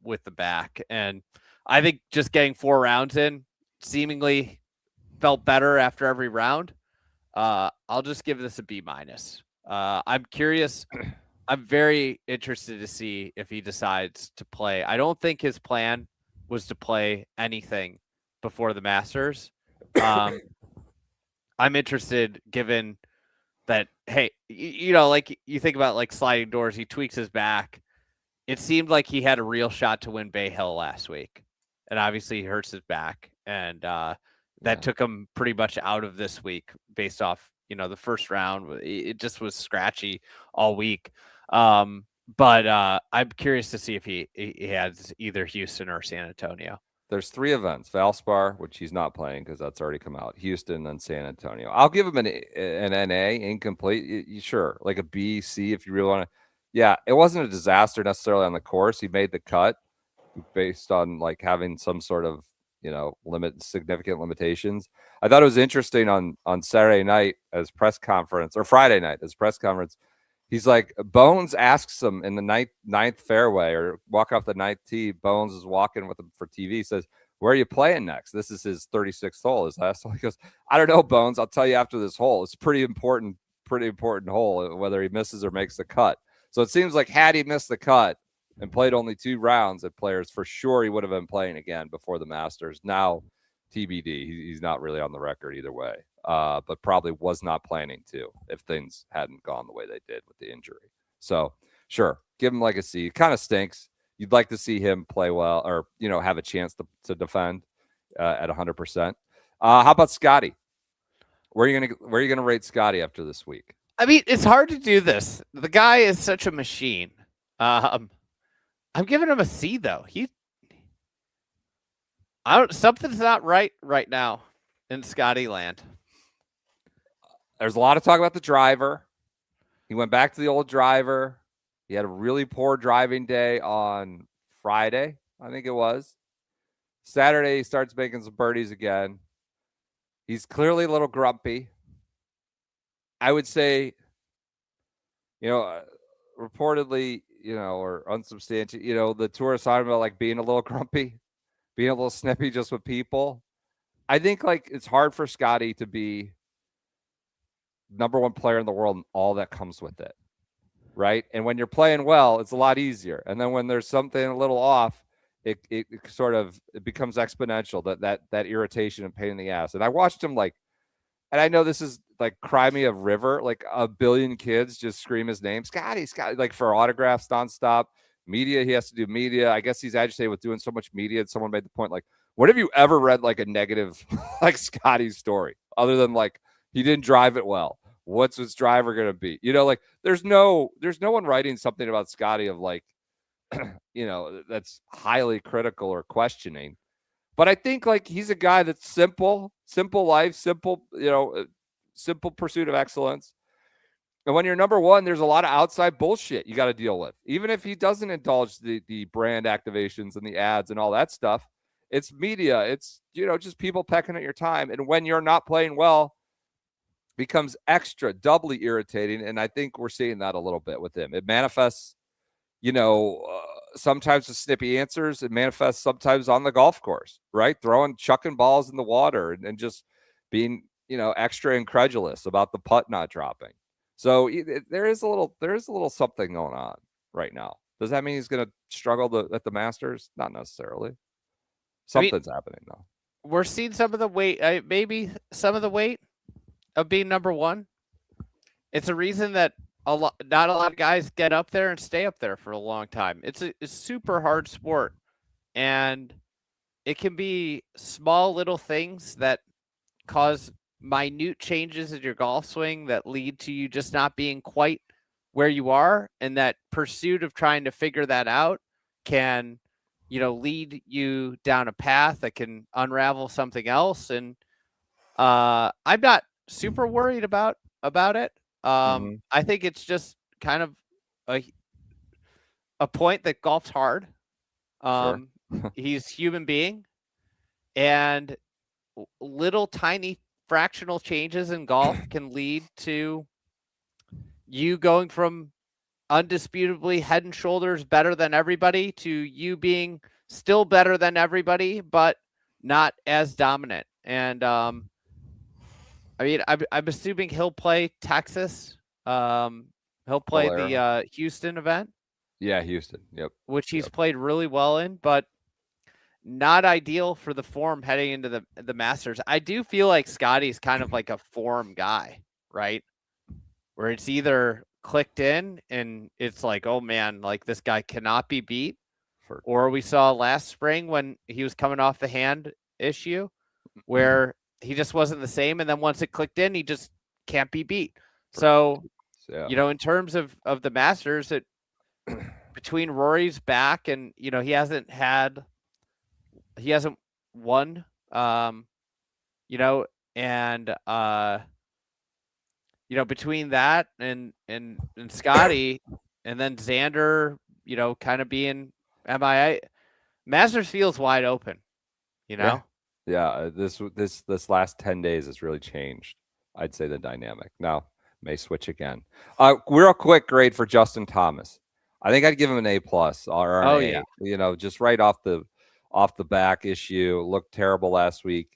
with the back. And I think just getting 4 rounds in seemingly felt better after every round. I'll just give this a B-. I'm curious. I'm very interested to see if he decides to play. I don't think his plan was to play anything before the Masters. I'm interested given that, hey, like you think about like sliding doors, he tweaks his back. It seemed like he had a real shot to win Bay Hill last week. And obviously he hurts his back. And that took him pretty much out of this week based off, the first round. It just was scratchy all week. But I'm curious to see if he has either Houston or San Antonio. There's 3 events: Valspar, which he's not playing because that's already come out, Houston, and San Antonio. I'll give him an NA, incomplete. Sure, like a B, C if you really want to. Yeah, it wasn't a disaster necessarily on the course. He made the cut based on like having some sort of significant limitations. I thought it was interesting on Saturday night as press conference, or Friday night as press conference. He's like, Bones asks him in the ninth fairway or walk off the 9th tee. Bones is walking with him for TV. Says, "Where are you playing next?" This is his 36th hole. His last hole. He goes, "I don't know, Bones. I'll tell you after this hole. It's pretty important hole, whether he misses or makes the cut." So it seems like had he missed the cut and played only 2 rounds at Players, for sure he would have been playing again before the Masters. Now, TBD. He's not really on the record either way. But probably was not planning to if things hadn't gone the way they did with the injury. So, sure, give him like a C. It kind of stinks. You'd like to see him play well or, have a chance to defend at 100%. How about Scotty? Where are you gonna rate Scotty after this week? I mean, it's hard to do this. The guy is such a machine. I'm giving him a C though. Something's not right now in Scotty land. There's a lot of talk about the driver. He went back to the old driver. He had a really poor driving day on Friday, I think it was. Saturday, he starts making some birdies again. He's clearly a little grumpy. I would say, reportedly, or unsubstantiated, the tour is talking about like being a little grumpy, being a little snippy just with people. I think like it's hard for Scotty to be number 1 player in the world and all that comes with it, right? And when you're playing well, it's a lot easier. And then when there's something a little off, it becomes exponential, that irritation and pain in the ass. And I watched him and I know this is like cry me of river, like a billion kids just scream his name, Scotty, like for autographs nonstop. Media, he has to do media. I guess he's agitated with doing so much media. And someone made the point, like, when have you ever read like a negative, like Scotty story, other than like he didn't drive it well? What's his driver going to be? You know, like there's no one writing something about Scotty of like, you know, that's highly critical or questioning. But I think like he's a guy that's simple life, simple, you know, simple pursuit of excellence. And when you're number one, there's a lot of outside bullshit you got to deal with. Even if he doesn't indulge the brand activations and the ads and all that stuff, it's media. It's, you know, just people pecking at your time. And when you're not playing well, becomes extra, doubly irritating. And I think we're seeing that a little bit with him. It manifests, you know, sometimes with snippy answers. It manifests sometimes on the golf course, right? Chucking balls in the water and just being, you know, extra incredulous about the putt not dropping. So there is a little something going on right now. Does that mean he's going to struggle at the Masters? Not necessarily. Something's happening though. We're seeing some of the weight, maybe some of the weight of being number one. It's a reason that not a lot of guys get up there and stay up there for a long time. It's a super hard sport, and it can be small little things that cause minute changes in your golf swing that lead to you just not being quite where you are, and that pursuit of trying to figure that out can, you know, lead you down a path that can unravel something else. And I'm not super worried about it. I think it's just kind of a point that golf's hard. Sure. He's a human being, and little tiny fractional changes in golf can lead to you going from undisputably head and shoulders better than everybody to you being still better than everybody, but not as dominant. And I mean, I'm assuming he'll play Texas. He'll play the Houston event. Yeah, Houston. Yep. Which he's played really well in, but not ideal for the form heading into the Masters. I do feel like Scotty's kind of like a form guy, right? Where it's either clicked in and it's like, oh man, like this guy cannot be beat. Or we saw last spring when he was coming off the hand issue where he just wasn't the same. And then once it clicked in, he just can't be beat. So, you know, in terms of the Masters, between Rory's back and, you know, he hasn't won, you know, and, you know, between that and Scotty and then Xander, you know, kind of being MIA, Masters feels wide open, you know? Yeah. This last 10 days has really changed, I'd say, the dynamic. Now, may switch again. Real quick grade for Justin Thomas. I think I'd give him an A+ or an A. You know, just right off the back issue. Looked terrible last week.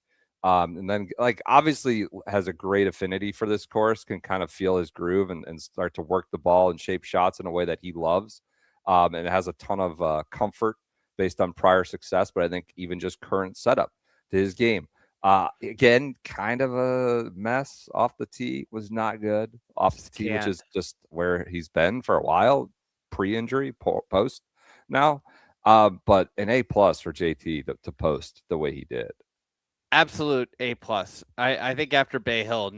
And then, like, obviously has a great affinity for this course, can kind of feel his groove and start to work the ball and shape shots in a way that he loves. And it has a ton of comfort based on prior success, but I think even just current setup to his game. Again, kind of a mess off the tee, was not good off the tee, which is just where he's been for a while, pre-injury, post now. But an A+ for JT to post the way he did. Absolute A+. I think after Bay Hill,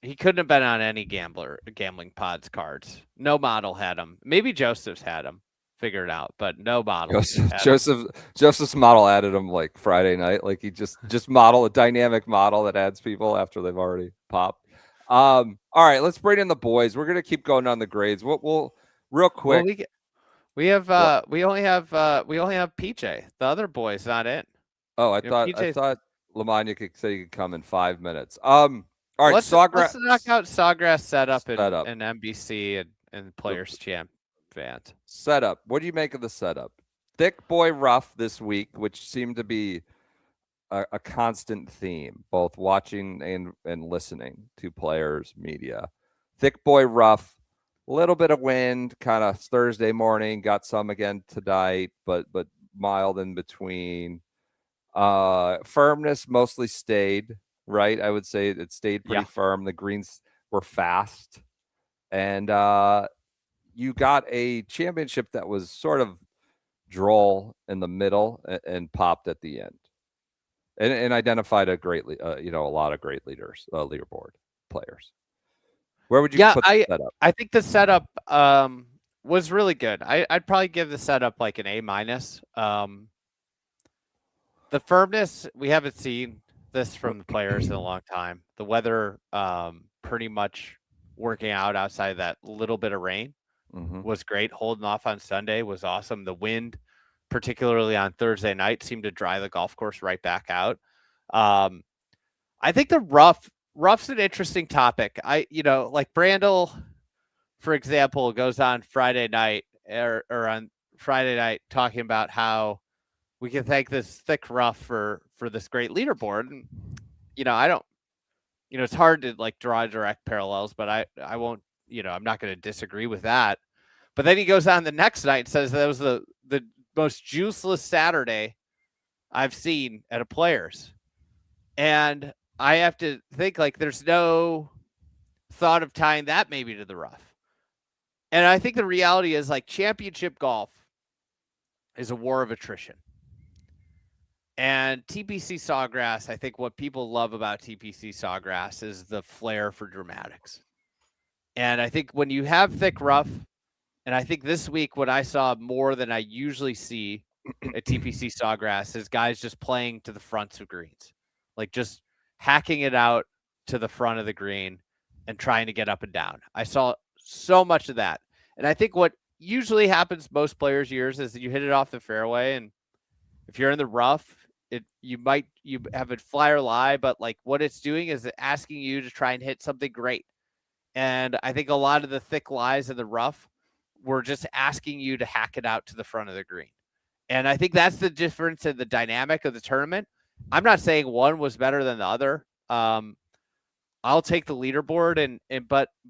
he couldn't have been on any gambling pods cards. No model had him. Maybe Joseph's had him figured out, but no model. Joseph's model added him like Friday night. Like he just model a dynamic model that adds people after they've already popped. All right, let's bring in the boys. We're gonna keep going on the grades. We'll real quick. Well, we only have PJ. The other boy's not in. Oh, I thought Lamagna could say he could come in 5 minutes. All right, let's knock out Sawgrass setup and NBC and Players Champ fans. Setup. What do you make of the setup? Thick boy rough this week, which seemed to be a constant theme, both watching and listening to players, media. Thick boy rough, a little bit of wind, kind of Thursday morning, got some again tonight, but mild in between. Firmness mostly stayed, right? I would say it stayed pretty firm. The greens were fast, and you got a championship that was sort of droll in the middle, and popped at the end, and identified a lot of great leaders, leaderboard players. Where would you put the setup? I think the setup was really good. I'd probably give the setup like an A-. The firmness, we haven't seen this from the players in a long time. The weather pretty much working out outside of that little bit of rain was great. Holding off on Sunday was awesome. The wind, particularly on Thursday night, seemed to dry the golf course right back out. I think the rough's an interesting topic. Like Brandel, for example, goes on Friday night or on Friday night talking about how we can thank this thick rough for this great leaderboard. And, I don't, it's hard to like draw direct parallels, but I won't, I'm not going to disagree with that. But then he goes on the next night and says that was the most juiceless Saturday I've seen at a Players. And I have to think like there's no thought of tying that maybe to the rough. And I think the reality is like championship golf is a war of attrition. And TPC Sawgrass, I think what people love about TPC Sawgrass is the flair for dramatics. And I think when you have thick rough, and I think this week what I saw more than I usually see at TPC Sawgrass is guys just playing to the fronts of greens, like just hacking it out to the front of the green and trying to get up and down. I saw so much of that. And I think what usually happens most players' years is that you hit it off the fairway, and if you're in the rough, you have a flyer lie, but like what it's doing is asking you to try and hit something great. And I think a lot of the thick lies in the rough were just asking you to hack it out to the front of the green. And I think that's the difference in the dynamic of the tournament. I'm not saying one was better than the other. I'll take the leaderboard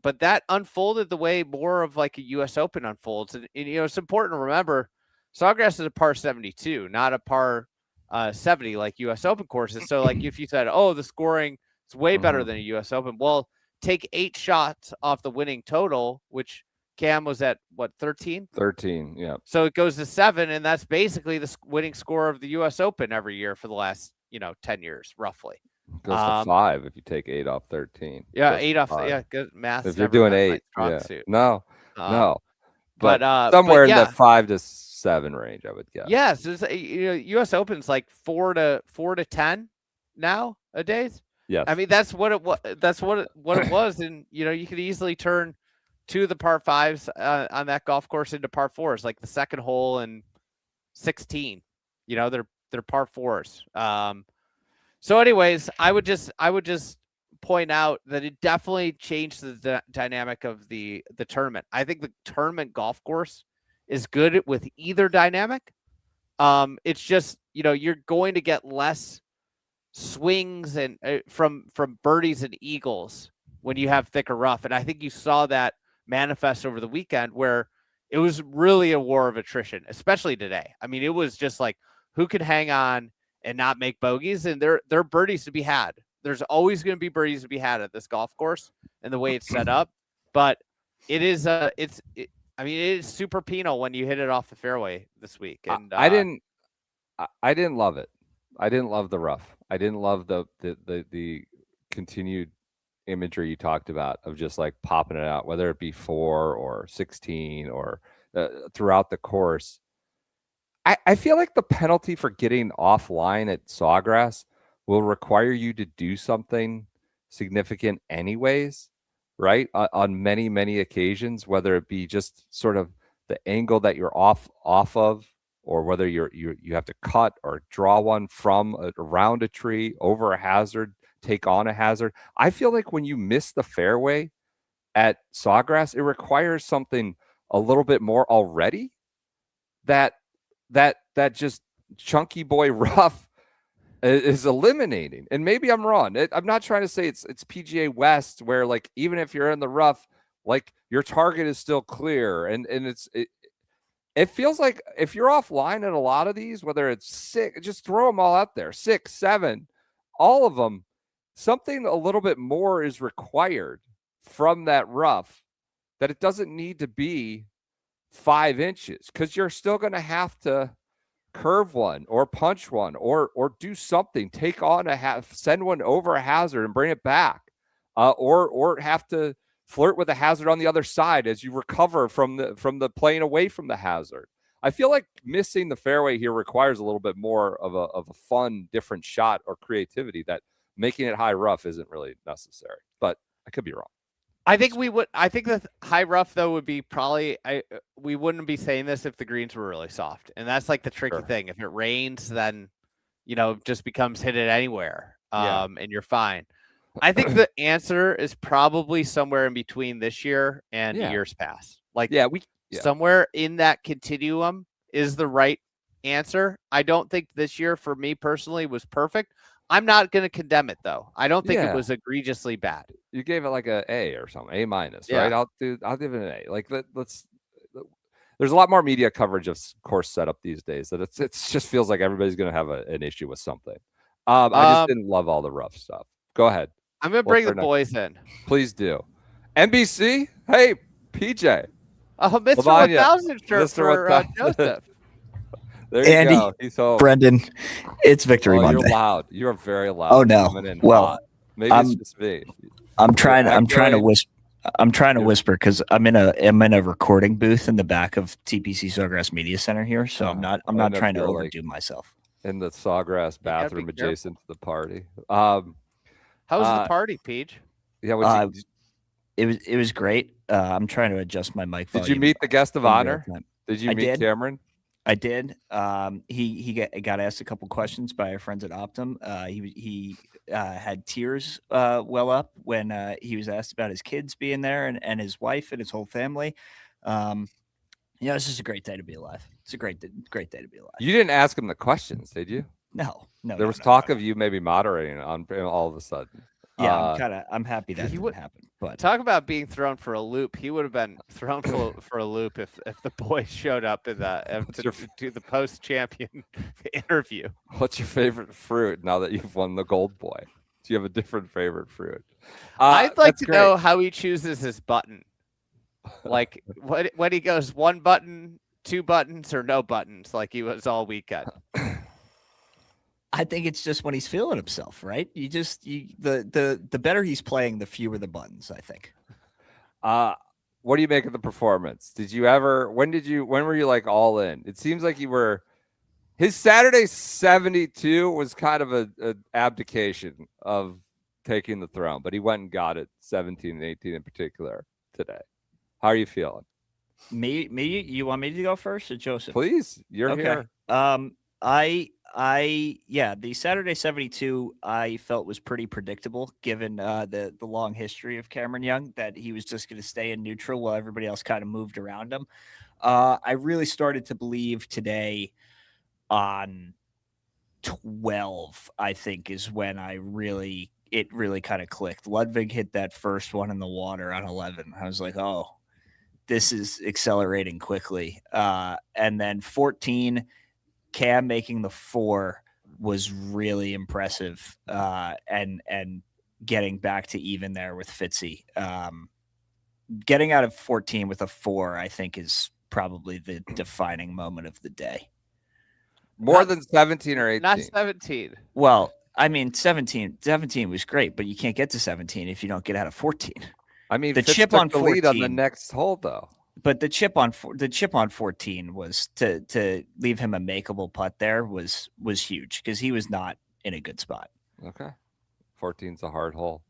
but that unfolded the way more of like a US Open unfolds. And it's important to remember Sawgrass is a par 72, not a par 70 like US Open courses. So like if you said, oh, the scoring is way better than a US Open, well, take 8 shots off the winning total, which Cam was at what, 13? 13, yeah. So it goes to 7, and that's basically the winning score of the US Open every year for the last 10 years, roughly. It goes to 5 if you take 8 off 13. Yeah, 8 off. Yeah, good math. If you're doing 8, suit. No. But somewhere somewhere in the 5 to 7 range, I would guess. Yes, US Open's like 4 to 10 now a days. Yes. I mean that's what it was. That's what it was, and you could easily turn 2 of the par 5s on that golf course into par 4s, like the second hole and 16. They're par 4s. So, anyways, I would just point out that it definitely changed the dynamic of the tournament. I think the tournament golf course is good with either dynamic. It's just you're going to get less swings and from birdies and eagles when you have thicker rough, and I think you saw that manifest over the weekend where it was really a war of attrition, especially today. I mean, it was just like who could hang on and not make bogeys, and there are birdies to be had. There's always going to be birdies to be had at this golf course and the way it's set up, but it is it is super penal when you hit it off the fairway this week. And I didn't love it. I didn't love the rough. I didn't love the continued imagery you talked about of just like popping it out, whether it be 4 or 16 or throughout the course. I feel like the penalty for getting offline at Sawgrass will require you to do something significant anyways, right? On many, many occasions, whether it be just sort of the angle that you're off of, or whether you have to cut or draw one from around a tree, over a hazard, take on a hazard. I feel like when you miss the fairway at Sawgrass, it requires something a little bit more already that just chunky boy rough is eliminating. And maybe I'm wrong. I'm not trying to say it's PGA West where like even if you're in the rough, like your target is still clear, and it feels like if you're offline at a lot of these, whether it's 6, just throw them all out there, 6, 7, all of them, something a little bit more is required from that rough, that it doesn't need to be 5 inches, because you're still going to have to curve one or punch one or do something, take on send one over a hazard and bring it back, or have to flirt with a hazard on the other side as you recover from the playing away from the hazard. I feel like missing the fairway here requires a little bit more of a fun, different shot or creativity that making it high rough isn't really necessary. But I could be wrong. I think the high rough though would be probably we wouldn't be saying this if the greens were really soft, and that's like the tricky thing. If it rains, then it just becomes hit it anywhere, and you're fine. I think the answer is probably somewhere in between this year and years past. Somewhere in that continuum is the right answer. I don't think this year for me personally was perfect. I'm not going to condemn it though. I don't think it was egregiously bad. You gave it like a A or something, A-, right? I'll give it an A. Like there's a lot more media coverage of course setup these days that it just feels like everybody's going to have an issue with something. I just didn't love all the rough stuff. Go ahead. I'm going to bring the boys in. Please do. NBC, hey, PJ. Mr. 1000 shirt for Joseph. There you Andy, go. He's home. Brendan, it's Victory Monday. You're loud. You're very loud. Oh no. Well, maybe it's just me. I'm trying to whisper. I'm trying to whisper because I'm in a recording booth in the back of TPC Sawgrass Media Center here, so I'm not trying to overdo myself. In the Sawgrass bathroom adjacent to the party. How was the party, Peach? Yeah, it was great. I'm trying to adjust my mic volume. Did you meet the guest of honor? Did you meet Cameron? I did. He got asked a couple questions by our friends at Optum. He had tears well up when he was asked about his kids being there and his wife and his whole family. It's just a great day to be alive. It's a great day to be alive. You didn't ask him the questions, did you? No. There was talk of you maybe moderating on all of a sudden. Yeah, I'm happy that didn't happen. But talk about being thrown for a loop. He would have been thrown for a loop if the boys showed up in to the post-champion interview. What's your favorite fruit now that you've won the Gold Boy? Do you have a different favorite fruit? I'd like to know how he chooses his button. Like when he goes 1 button, 2 buttons, or no buttons, like he was all weekend. I think it's just when he's feeling himself, right? The better he's playing, the fewer the buttons, I think. What do you make of the performance? When were you like all in? It seems like his Saturday 72 was kind of a abdication of taking the throne, but he went and got it 17 and 18 in particular today. How are you feeling? Me, you want me to go first or Joseph? Please, you're here. The Saturday 72 I felt was pretty predictable given the long history of Cameron Young, that he was just going to stay in neutral while everybody else kind of moved around him. I really started to believe today on 12, I think, is when it really kind of clicked. Ludvig hit that first one in the water on 11. I was like, oh, this is accelerating quickly. And then 14, Cam making the 4 was really impressive, and getting back to even there with Fitzy. Getting out of 14 with a 4, I think, is probably the defining moment of the day. More than 17 or 18? Not 17. Well, I mean, 17 was great, but you can't get to 17 if you don't get out of 14. I mean, the chip on 14, lead on the next hole, though. But the chip on 14 was to leave him a makeable putt there was huge because he was not in a good spot. Okay, 14's a hard hole.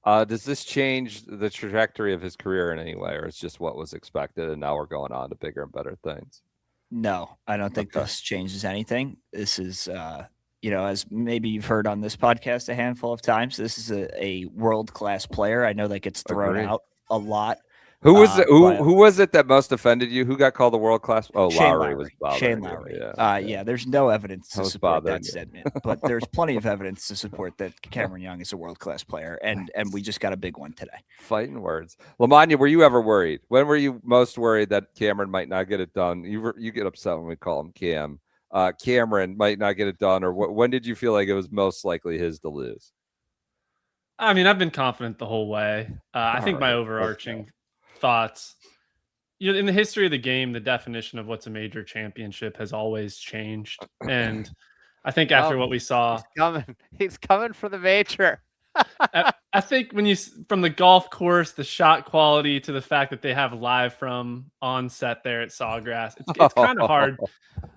Does this change the trajectory of his career in any way, or it's just what was expected, and now we're going on to bigger and better things? No, I don't think this changes anything. This is, as maybe you've heard on this podcast a handful of times, this is a world-class player. I know that gets thrown out a lot. Who was it that most offended you? Who got called the world class? Oh, Lowry was bothering Shane Lowry. Yeah. There's no evidence to support that statement, but there's plenty of evidence to support that Cameron Young is a world class player, and we just got a big one today. Fighting words. Lamagna, were you ever worried? When were you most worried that Cameron might not get it done? You get upset when we call him Cam. Cameron might not get it done, or when did you feel like it was most likely his to lose? I mean, I've been confident the whole way. I think my overarching thoughts in the history of the game, the definition of what's a major championship has always changed. And I think after what we saw, he's coming for the major. I think from the golf course, the shot quality to the fact that they have live from on set there at Sawgrass, it's kind of hard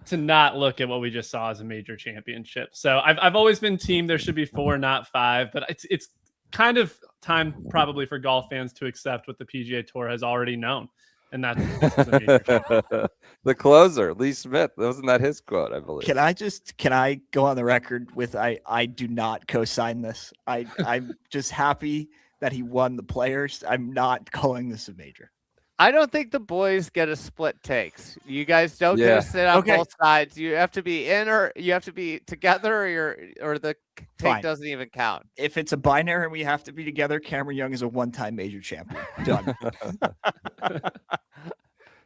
to not look at what we just saw as a major championship. So I've always been team there should be 4, not 5, but it's kind of time probably for golf fans to accept what the PGA Tour has already known. And that's this is a major championship. The closer, Lee Smith. Wasn't that his quote, I believe? Can I go on the record with I do not co-sign this. I'm just happy that he won the Players. I'm not calling this a major. I don't think the boys get a split takes. You guys don't get to sit on both sides. You have to be in, or you have to be together, or the take doesn't even count. If it's a binary and we have to be together, Cameron Young is a one-time major champion. Done.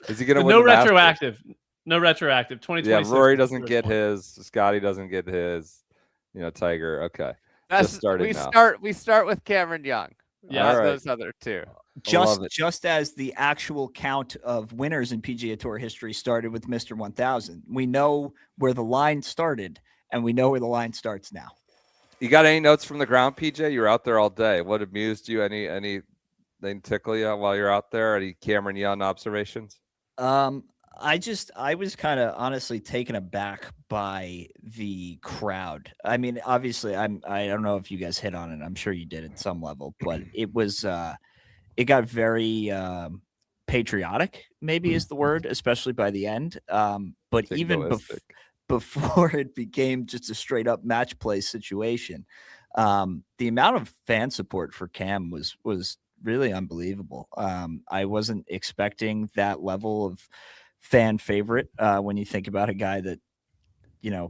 Is he going to win? No retroactive. No retroactive. 2026. Yeah, Rory doesn't get his. Scotty doesn't get his. Tiger. Okay. We start with Cameron Young. Yeah, those other two. Just as the actual count of winners in PGA Tour history started with Mr. 1000. We know where the line started, and we know where the line starts now. You got any notes from the ground, PJ? You were out there all day. What amused you? Anything tickle you while you're out there? Any Cameron Young observations? I was kind of honestly taken aback by the crowd. I mean, obviously, I don't know if you guys hit on it. I'm sure you did at some level, but it was it got very patriotic, maybe is the word, especially by the end. But even before it became just a straight up match play situation, the amount of fan support for Cam was really unbelievable. I wasn't expecting that level of fan favorite when you think about a guy that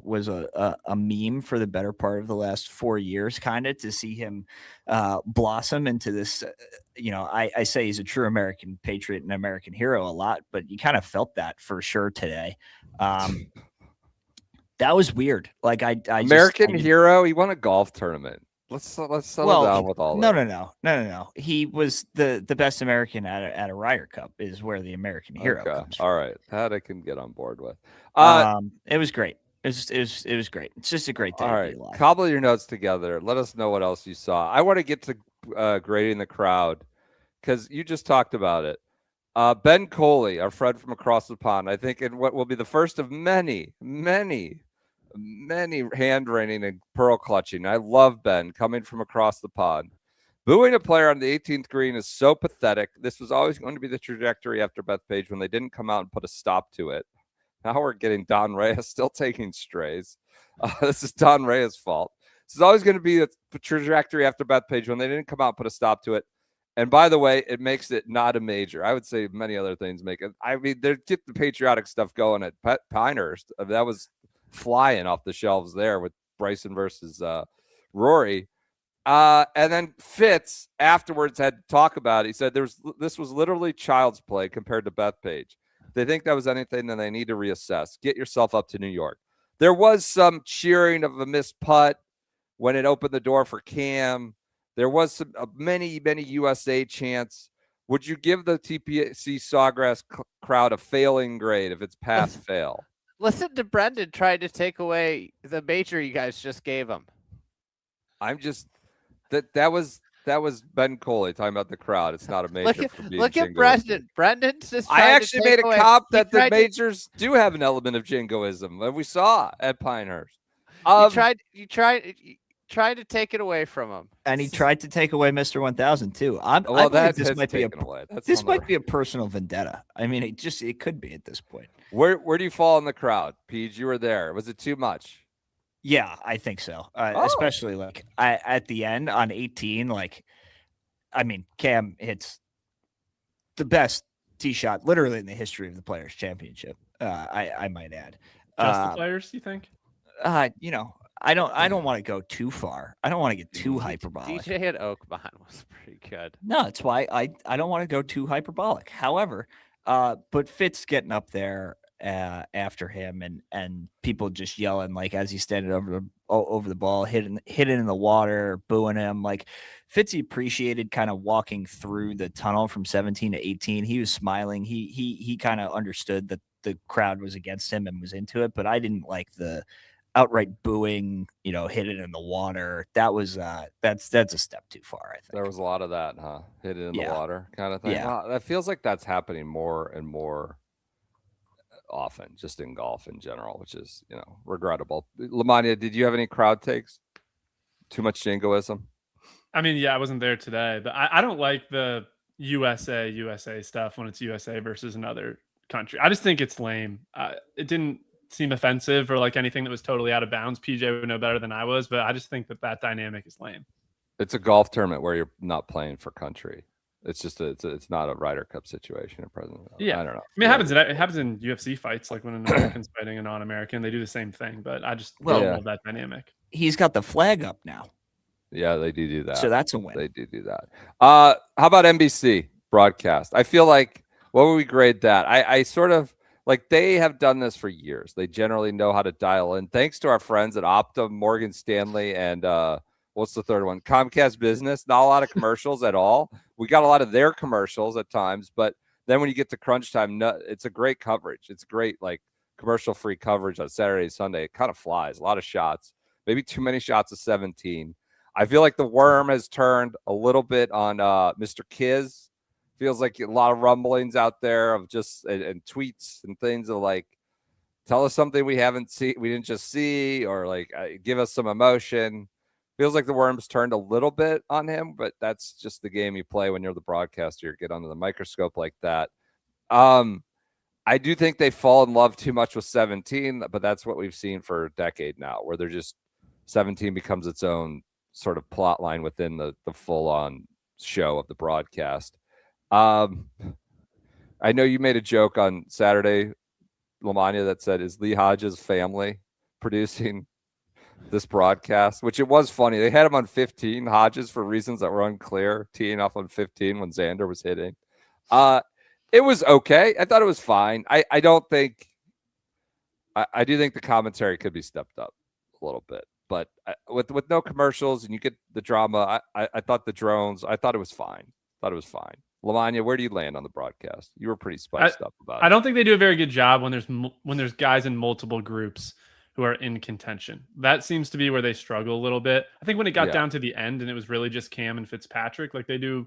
was a meme for the better part of the last 4 years, kind of to see him blossom into this. I say he's a true American patriot and American hero a lot, but you kind of felt that for sure today. That was weird. Like American hero. He won a golf tournament. Let's settle down with all that. No. He was the best American at a Ryder Cup is where the American hero comes from. All right, that I can get on board with. It was great. It was great. It's just a great day. All right, cobble your notes together. Let us know what else you saw. I want to get to grading the crowd because you just talked about it. Ben Coley, our friend from across the pond, I think in what will be the first of many hand wringing and pearl clutching. I love Ben coming from across the pond. Booing a player on the 18th green is so pathetic. This was always going to be the trajectory after Bethpage when they didn't come out and put a stop to it. Now we're getting Don Reyes still taking strays. This is Don Reyes' fault. This is always going to be the trajectory after Bethpage when they didn't come out and put a stop to it. And by the way, it makes it not a major. I would say many other things make it. I mean, they get the patriotic stuff going at Pinehurst. That was flying off the shelves there with Bryson versus Rory. And then Fitz afterwards had to talk about it. He said this was literally child's play compared to Bethpage. If they think that was anything, then they need to reassess. Get yourself up to New York. There was some cheering of a missed putt when it opened the door for Cam. There was some many USA chants. Would you give the TPC Sawgrass crowd a failing grade if it's pass fail? Listen to Brendan trying to take away the major you guys just gave him. I'm just that was Ben Coley talking about the crowd. It's not a major. Look at Brendan. Brendan's just. I actually made a comp that the majors do have an element of jingoism, and we saw at Pinehurst. You tried to take it away from him, and he tried to take away Mr. 1000 too. This might be a personal vendetta. I mean, it could be at this point. Where do you fall in the crowd, Peach? You were there. Was it too much? Yeah, I think so. Especially at the end on 18. Cam hits the best tee shot literally in the history of the Players Championship. I might add. Just the Players, you think? I don't want to go too far. I don't want to get too hyperbolic. DJ at Oakmont was pretty good. No, that's why I don't want to go too hyperbolic. However, but Fitz getting up there, after him, and people just yelling like as he's standing over the ball, hitting it in the water, booing him. Like Fitzy appreciated kind of walking through the tunnel from 17 to 18. He was smiling. He kind of understood that the crowd was against him and was into it, but I didn't like the outright booing, hit it in the water. That was that's a step too far, I think. There was a lot of that, huh? Hit it in the water kind of thing. Yeah. Wow, that feels like that's happening more and more often, just in golf in general, which is, regrettable. Lamagna, did you have any crowd takes? Too much jingoism? I mean, yeah, I wasn't there today, but I don't like the USA stuff when it's USA versus another country. I just think it's lame. It didn't seem offensive or like anything that was totally out of bounds. PJ would know better than I was, but I just think that dynamic is lame. It's a golf tournament where you're not playing for country. It's just it's not a Ryder Cup situation at present. Yeah, I don't know. I mean, it happens in UFC fights, like when an American's fighting a non-American, they do the same thing. But I just don't love that dynamic. He's got the flag up now. Yeah, they do that. So that's a win. They do that. How about NBC broadcast? I feel like, what would we grade that? I sort of like, they have done this for years. They generally know how to dial in. Thanks to our friends at Optum, Morgan Stanley, and what's the third one? Comcast Business. Not a lot of commercials at all. We got a lot of their commercials at times, but then when you get to crunch time, it's a great coverage. It's great, like, commercial-free coverage on Saturday and Sunday. It kind of flies. A lot of shots. Maybe too many shots of 17. I feel like the worm has turned a little bit on Mr. Kiz. Feels like a lot of rumblings out there of just and tweets and things of like, tell us something we didn't just see, or like give us some emotion. Feels like the worm's turned a little bit on him, but that's just the game you play when you're the broadcaster. You get under the microscope like that. I do think they fall in love too much with 17, but that's what we've seen for a decade now, where they're just 17 becomes its own sort of plot line within the full-on show of the broadcast. I know you made a joke on Saturday, Lamagna, that said, is Lee Hodges' family producing this broadcast? Which it was funny. They had him on 15, Hodges, for reasons that were unclear, teeing off on 15 when Xander was hitting. It was okay. I thought it was fine. I don't think I do think the commentary could be stepped up a little bit. But with no commercials and you get the drama, I thought the drones, I thought it was fine. Lamagna, where do you land on the broadcast? You were pretty spiced up about it. I don't think they do a very good job when there's guys in multiple groups who are in contention. That seems to be where they struggle a little bit. I think when it got down to the end and it was really just Cam and Fitzpatrick, like, they do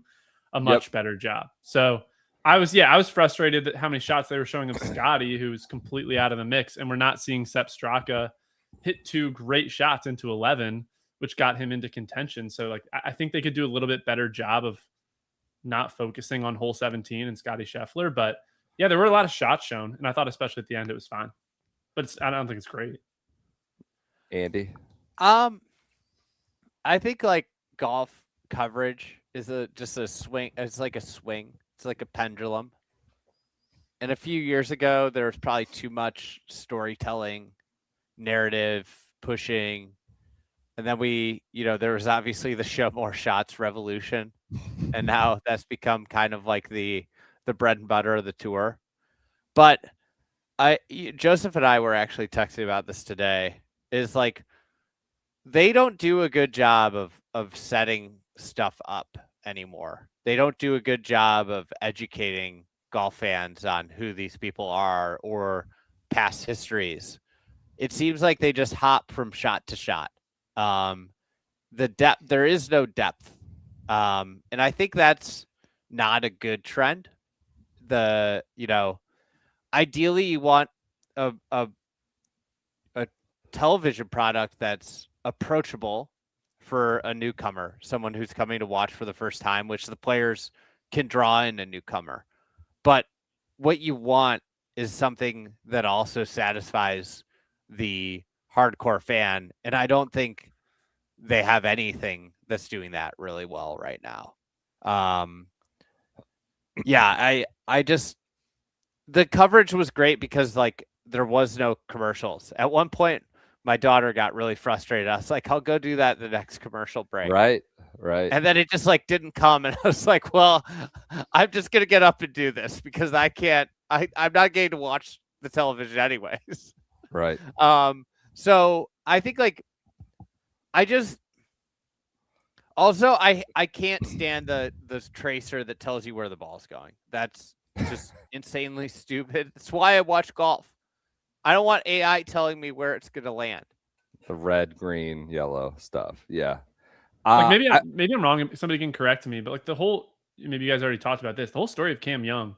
a much better job. So I was frustrated that how many shots they were showing of Scotty, who's completely out of the mix, and we're not seeing Sepp Straka hit 2 great shots into 11, which got him into contention. So like, I think they could do a little bit better job of not focusing on hole 17 and Scotty Scheffler. But yeah, there were a lot of shots shown, and I thought especially at the end it was fine. But I don't think it's great. Andy? I think like golf coverage is just a swing. It's like a swing. It's like a pendulum. And a few years ago, there was probably too much storytelling, narrative pushing. And then there was obviously the show more shots revolution. And now that's become kind of like the bread and butter of the tour. But Joseph and I were actually texting about this today, is like, they don't do a good job of setting stuff up anymore. They don't do a good job of educating golf fans on who these people are or past histories. It seems like they just hop from shot to shot. The depth, there is no depth. And I think that's not a good trend. Ideally you want a television product that's approachable for a newcomer, someone who's coming to watch for the first time, which the players can draw in a newcomer. But what you want is something that also satisfies the hardcore fan. And I don't think they have anything that's doing that really well right now. The coverage was great because like there was no commercials. At one point, my daughter got really frustrated. I was like, I'll go do that in the next commercial break. Right. And then it just like didn't come. And I was like, well, I'm just going to get up and do this because I'm not getting to watch the television anyways. Right. So I think like I can't stand the tracer that tells you where the ball's going. That's just insanely stupid. That's why I watch golf. I don't want AI telling me where it's going to land. The red, green, yellow stuff. Yeah. Like maybe I'm wrong. Somebody can correct me, but like maybe you guys already talked about this. The whole story of Cam Young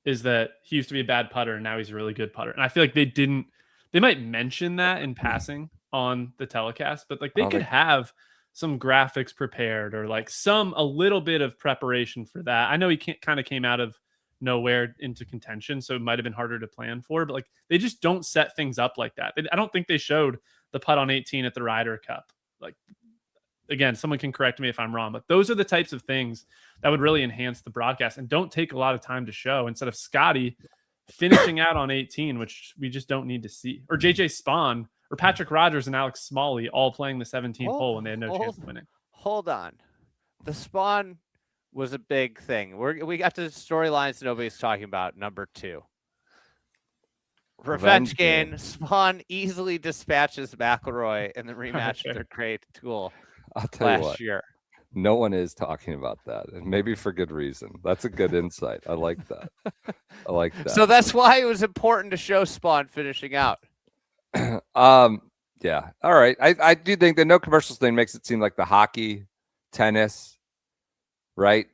is that he used to be a bad putter and now he's a really good putter. And I feel like they might mention that in passing on the telecast, but like they could have some graphics prepared or like a little bit of preparation for that. I know he kind of came out of nowhere into contention, so it might have been harder to plan for, but like they just don't set things up like that. I don't think they showed the putt on 18 at the Ryder Cup. Like, again, someone can correct me if I'm wrong, but those are the types of things that would really enhance the broadcast and don't take a lot of time to show, instead of Scotty finishing out on 18, which we just don't need to see, or JJ Spawn or Patrick Rogers and Alex Smalley all playing the 17th hole when they had no chance of winning. Hold on. The Spawn was a big thing. We got to the storylines nobody's talking about. Number 2. Revenge game. Spawn easily dispatches McIlroy in the rematch of their great tool last year. No one is talking about that, and maybe for good reason. That's a good insight. I like that. I like that. So that's why it was important to show Spawn finishing out. Yeah. All right. I do think the no commercials thing makes it seem like the hockey, tennis, right?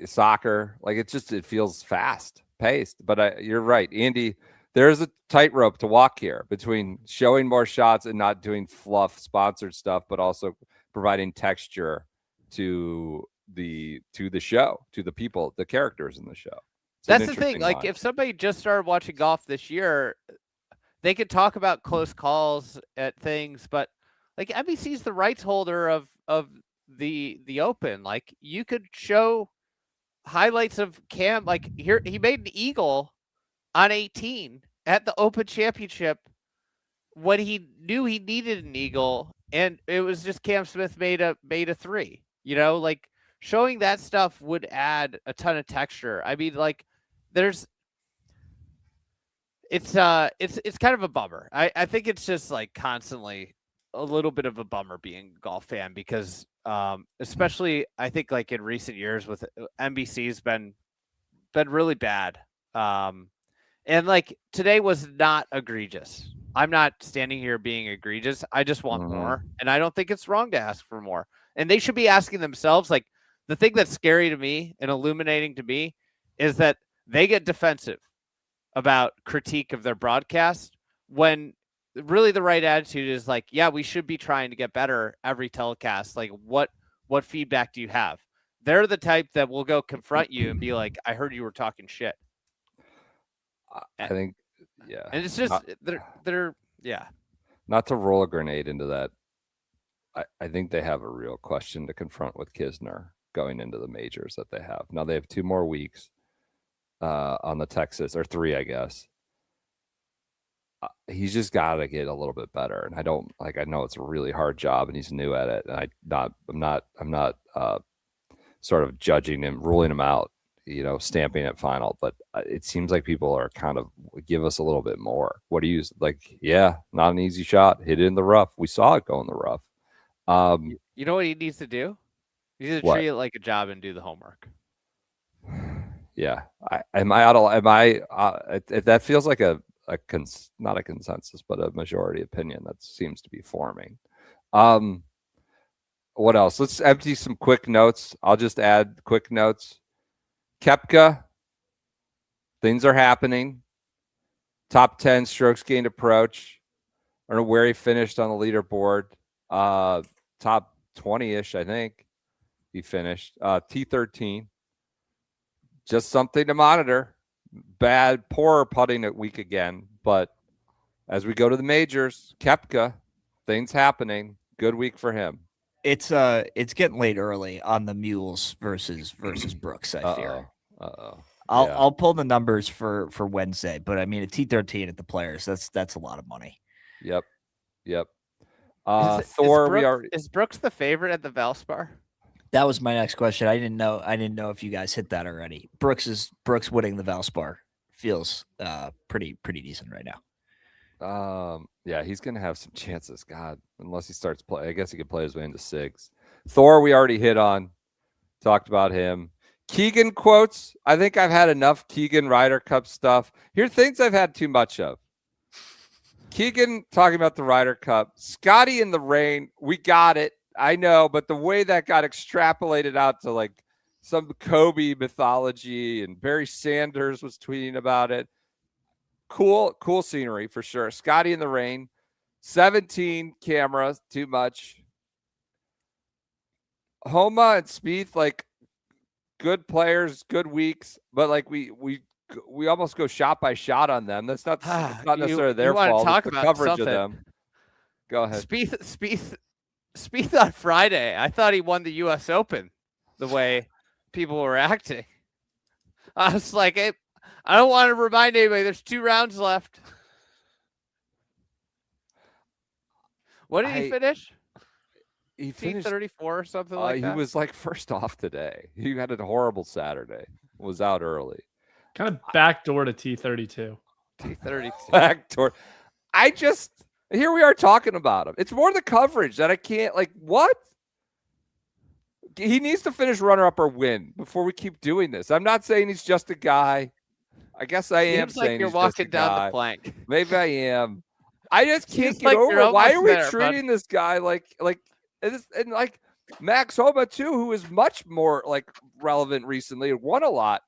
Soccer. Like it feels fast paced. But you're right, Andy. There's a tightrope to walk here between showing more shots and not doing fluff sponsored stuff, but also providing texture to the show, to the people, the characters in the show. That's the thing. Like if somebody just started watching golf this year, they could talk about close calls at things, but like NBC's the rights holder of the Open. Like you could show highlights of Cam. Like here, he made an eagle on 18 at the Open Championship when he knew he needed an eagle, and it was just Cam Smith made a 3. You know, like showing that stuff would add a ton of texture. I mean, like it's kind of a bummer. I think it's just like constantly a little bit of a bummer being a golf fan, because especially I think like in recent years with NBC's been really bad. And like today was not egregious. I'm not standing here being egregious. I just want more. And I don't think it's wrong to ask for more. And they should be asking themselves, like, the thing that's scary to me and illuminating to me is that they get defensive about critique of their broadcast when really the right attitude is like, yeah, we should be trying to get better every telecast. Like what feedback do you have? They're the type that will go confront you and be like, I heard you were talking shit. I think, yeah. And it's just, they're yeah. Not to roll a grenade into that. I think they have a real question to confront with Kisner going into the majors that they have. Now they have 2 more weeks on the Texas, or 3, I guess. He's just got to get a little bit better. And I know it's a really hard job and he's new at it. And I'm not sort of judging him, ruling him out, stamping it final, but it seems like people are kind of give us a little bit more. What do you like? Yeah, not an easy shot. Hit it in the rough. We saw it go in the rough. You know what he needs to do? He needs to treat it like a job and do the homework. Yeah. That feels like not a consensus, but a majority opinion that seems to be forming. What else? Let's empty some quick notes. I'll just add quick notes. Koepka, things are happening. Top 10 strokes gained approach. I don't know where he finished on the leaderboard. Top 20-ish, I think he finished. T13. Just something to monitor. Poor putting at week again. But as we go to the majors, Koepka, things happening. Good week for him. It's getting late early on the mules versus Brooks, I fear. I'll pull the numbers for Wednesday, but I mean a T13 at the Players, that's a lot of money. Yep. Is Brooks the favorite at the Valspar? That was my next question. I didn't know if you guys hit that already. Brooks winning the Valspar feels pretty decent right now. Yeah, he's gonna have some chances. God, unless he starts play, I guess he could play his way into Sigs. Thor, we already hit on, talked about him. Keegan quotes. I think I've had enough Keegan Ryder Cup stuff. Here are things I've had too much of. Keegan talking about the Ryder Cup. Scotty in the rain. We got it. I know, but the way that got extrapolated out to like some Kobe mythology, and Barry Sanders was tweeting about it. Cool scenery for sure. Scotty in the rain. 17 cameras, too much. Homa and Spieth, like good players, good weeks, but like we almost go shot by shot on them. That's not necessarily their fault. It's the coverage of them. Go ahead. Spieth on Friday. I thought he won the U.S. Open the way people were acting. I was like, hey, I don't want to remind anybody there's 2 rounds left. What did he finish? He finished 34 or something like that. He was like first off today. He had a horrible Saturday. Was out early. Kind of backdoor to T32. T32. Backdoor. Here we are talking about him. It's more the coverage that I can't, like, what? He needs to finish runner-up or win before we keep doing this. I'm not saying he's just a guy. I guess I am saying like you're he's walking just a down guy. the plank. Maybe I am. I just can't get like over you're it. Why are almost we there, treating this guy like and like Max Homa too, who is much more like relevant recently and won a lot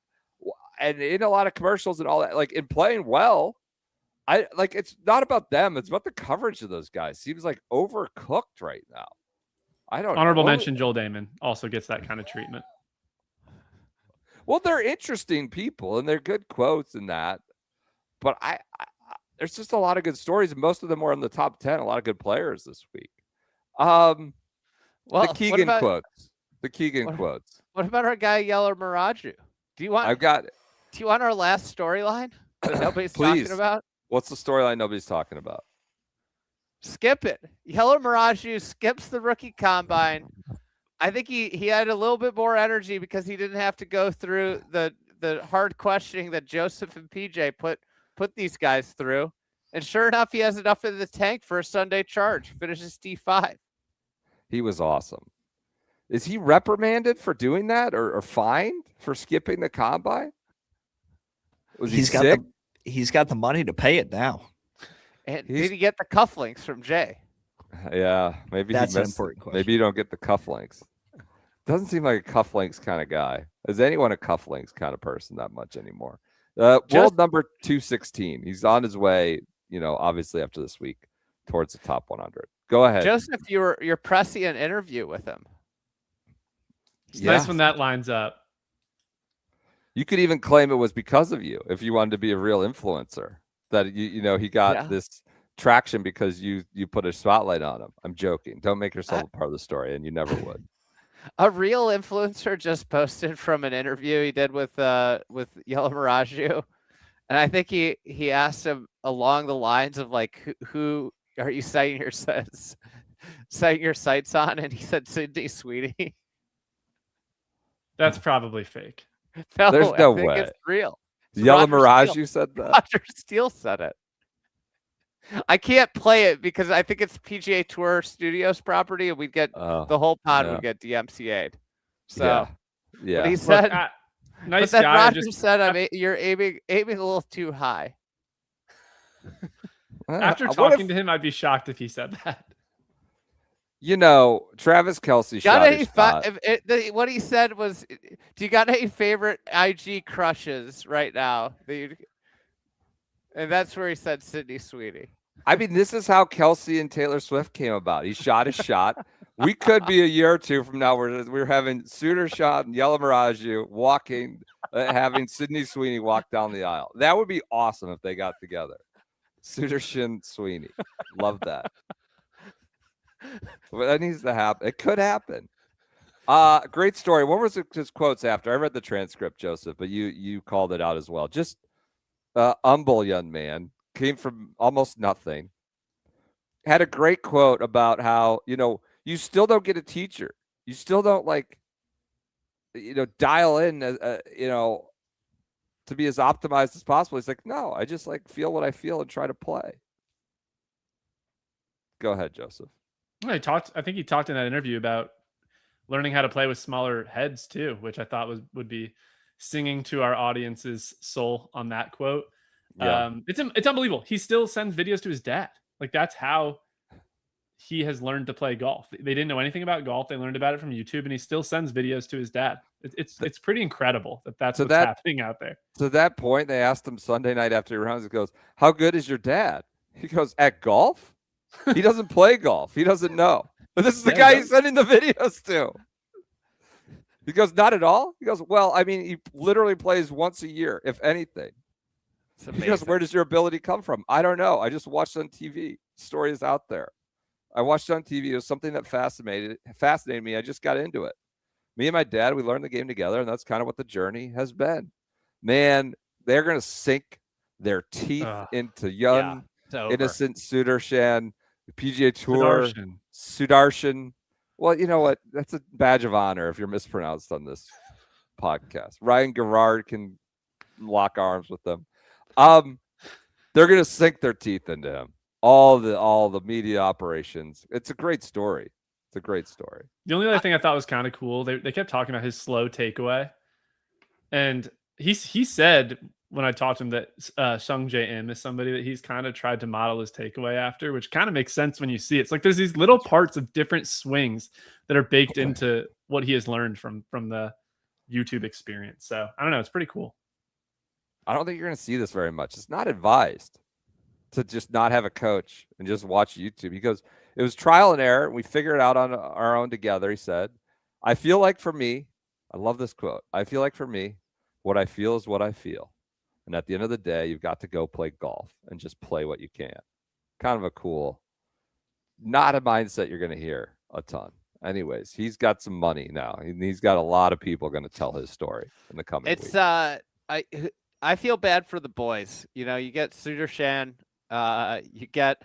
and in a lot of commercials and all that, like in playing well. I like it's not about them, it's about the coverage of those guys. Seems like overcooked right now. I don't Honorable know. mention, Joel Damon also gets that kind of treatment. Well, they're interesting people and they're good quotes and that. But I there's just a lot of good stories, and most of them were in the top 10. A lot of good players this week. Well, the Keegan quotes. The Keegan quotes. What about our guy Yeller Miraju? Do you want our last storyline that nobody's talking about? What's the storyline nobody's talking about? Skip it. Yeller Miraju skips the rookie combine. I think he had a little bit more energy because he didn't have to go through the hard questioning that Joseph and PJ put these guys through. And sure enough, he has enough in the tank for a Sunday charge. Finishes T5. He was awesome. Is he reprimanded for doing that or fined for skipping the combine? Was he sick? He's got the money to pay it now. And did he get the cufflinks from Jay? Yeah, maybe that's an important question. Maybe you don't get the cufflinks. Doesn't seem like a cufflinks kind of guy. Is anyone a cufflinks kind of person that much anymore? World number 216. He's on his way, obviously after this week towards the top 100. Go ahead. Joseph, you're pressing an interview with him. It's nice when that lines up. You could even claim it was because of you if you wanted to be a real influencer. That he got this traction because you put a spotlight on him. I'm joking. Don't make yourself a part of the story, and you never would. A real influencer just posted from an interview he did with Yeller Miraju, and I think he asked him along the lines of like, who are you setting your sights on? And he said Sydney Sweetie. That's probably fake. No, there's no I think way it's real. Yeller Miraju said that. Roger Steele said it. I can't play it because I think it's PGA Tour Studios property, and we'd get the whole pod would get DMCA'd. So yeah. But he said, nice but then guy. Roger said, you're aiming a little too high. After talking to him, I'd be shocked if he said that. Travis Kelce shot his shot. What he said was, do you got any favorite IG crushes right now? And that's where he said Sydney Sweetie. I mean, this is how Kelce and Taylor Swift came about. He shot his shot. We could be a year or two from now where we're having Suter Shot and Yeller Miraju walking, having Sydney Sweeney walk down the aisle. That would be awesome if they got together. Suter Shin Sweeney. Love that. But that needs to happen. It could happen. Great story. What was his quotes after? I read the transcript, Joseph, but you called it out as well. Just humble young man. Came from almost nothing. Had a great quote about how, you still don't get a teacher. You still don't dial in, to be as optimized as possible. He's like, no, I just like feel what I feel and try to play. Go ahead, Joseph. I think he talked in that interview about learning how to play with smaller heads too, which I thought would be singing to our audience's soul on that quote. Yeah. It's unbelievable. He still sends videos to his dad. Like that's how he has learned to play golf. They didn't know anything about golf. They learned about it from YouTube, and he still sends videos to his dad. It's pretty incredible that's what's happening out there. To that point, they asked him Sunday night after he rounds. He goes, "How good is your dad?" He goes, "At golf? He doesn't play golf. He doesn't know." But this is the guy he's sending the videos to. He goes, "Not at all." He goes, "Well, I mean, he literally plays once a year, if anything." He goes, "Where does your ability come from?" "I don't know. I just watched on TV. Story is out there. I watched on TV. It was something that fascinated me. I just got into it. Me and my dad, we learned the game together, and that's kind of what the journey has been." Man, they're going to sink their teeth into young, innocent Sudarshan, PGA Tour, Sudarshan. Well, you know what? That's a badge of honor if you're mispronounced on this podcast. Ryan Gerard can lock arms with them. They're going to sink their teeth into him. All the media operations. It's a great story. It's a great story. The only other thing I thought was kind of cool, they kept talking about his slow takeaway. And he said when I talked to him that Sung Jae Im is somebody that he's kind of tried to model his takeaway after, which kind of makes sense when you see it. It's like there's these little parts of different swings that are baked into what he has learned from the YouTube experience. So I don't know. It's pretty cool. I don't think you're going to see this very much. It's not advised to just not have a coach and just watch YouTube. He goes, it was trial and error. We figured it out on our own together. He said, "I feel like for me," I love this quote, "I feel like for me, what I feel is what I feel. And at the end of the day, you've got to go play golf and just play what you can." Kind of a cool, not a mindset you're going to hear a ton. Anyways, he's got some money now. He's got a lot of people going to tell his story in the coming weeks. I feel bad for the boys. You know, you get Sudarshan, you get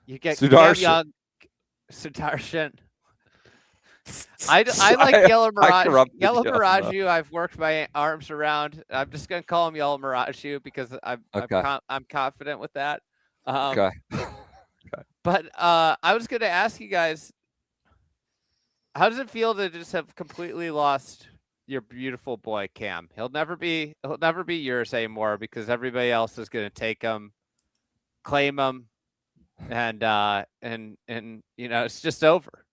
Sudarshan. Young, Sudarshan. I like Yellow Mirage. Yellow Mirage, I've worked my arms around. I'm just gonna call him Yellow Mirage because I'm confident with that. Okay. But I was gonna ask you guys, how does it feel to just have completely lost your beautiful boy Cam? He'll never be yours anymore because everybody else is gonna take him, claim him, and you know, it's just over.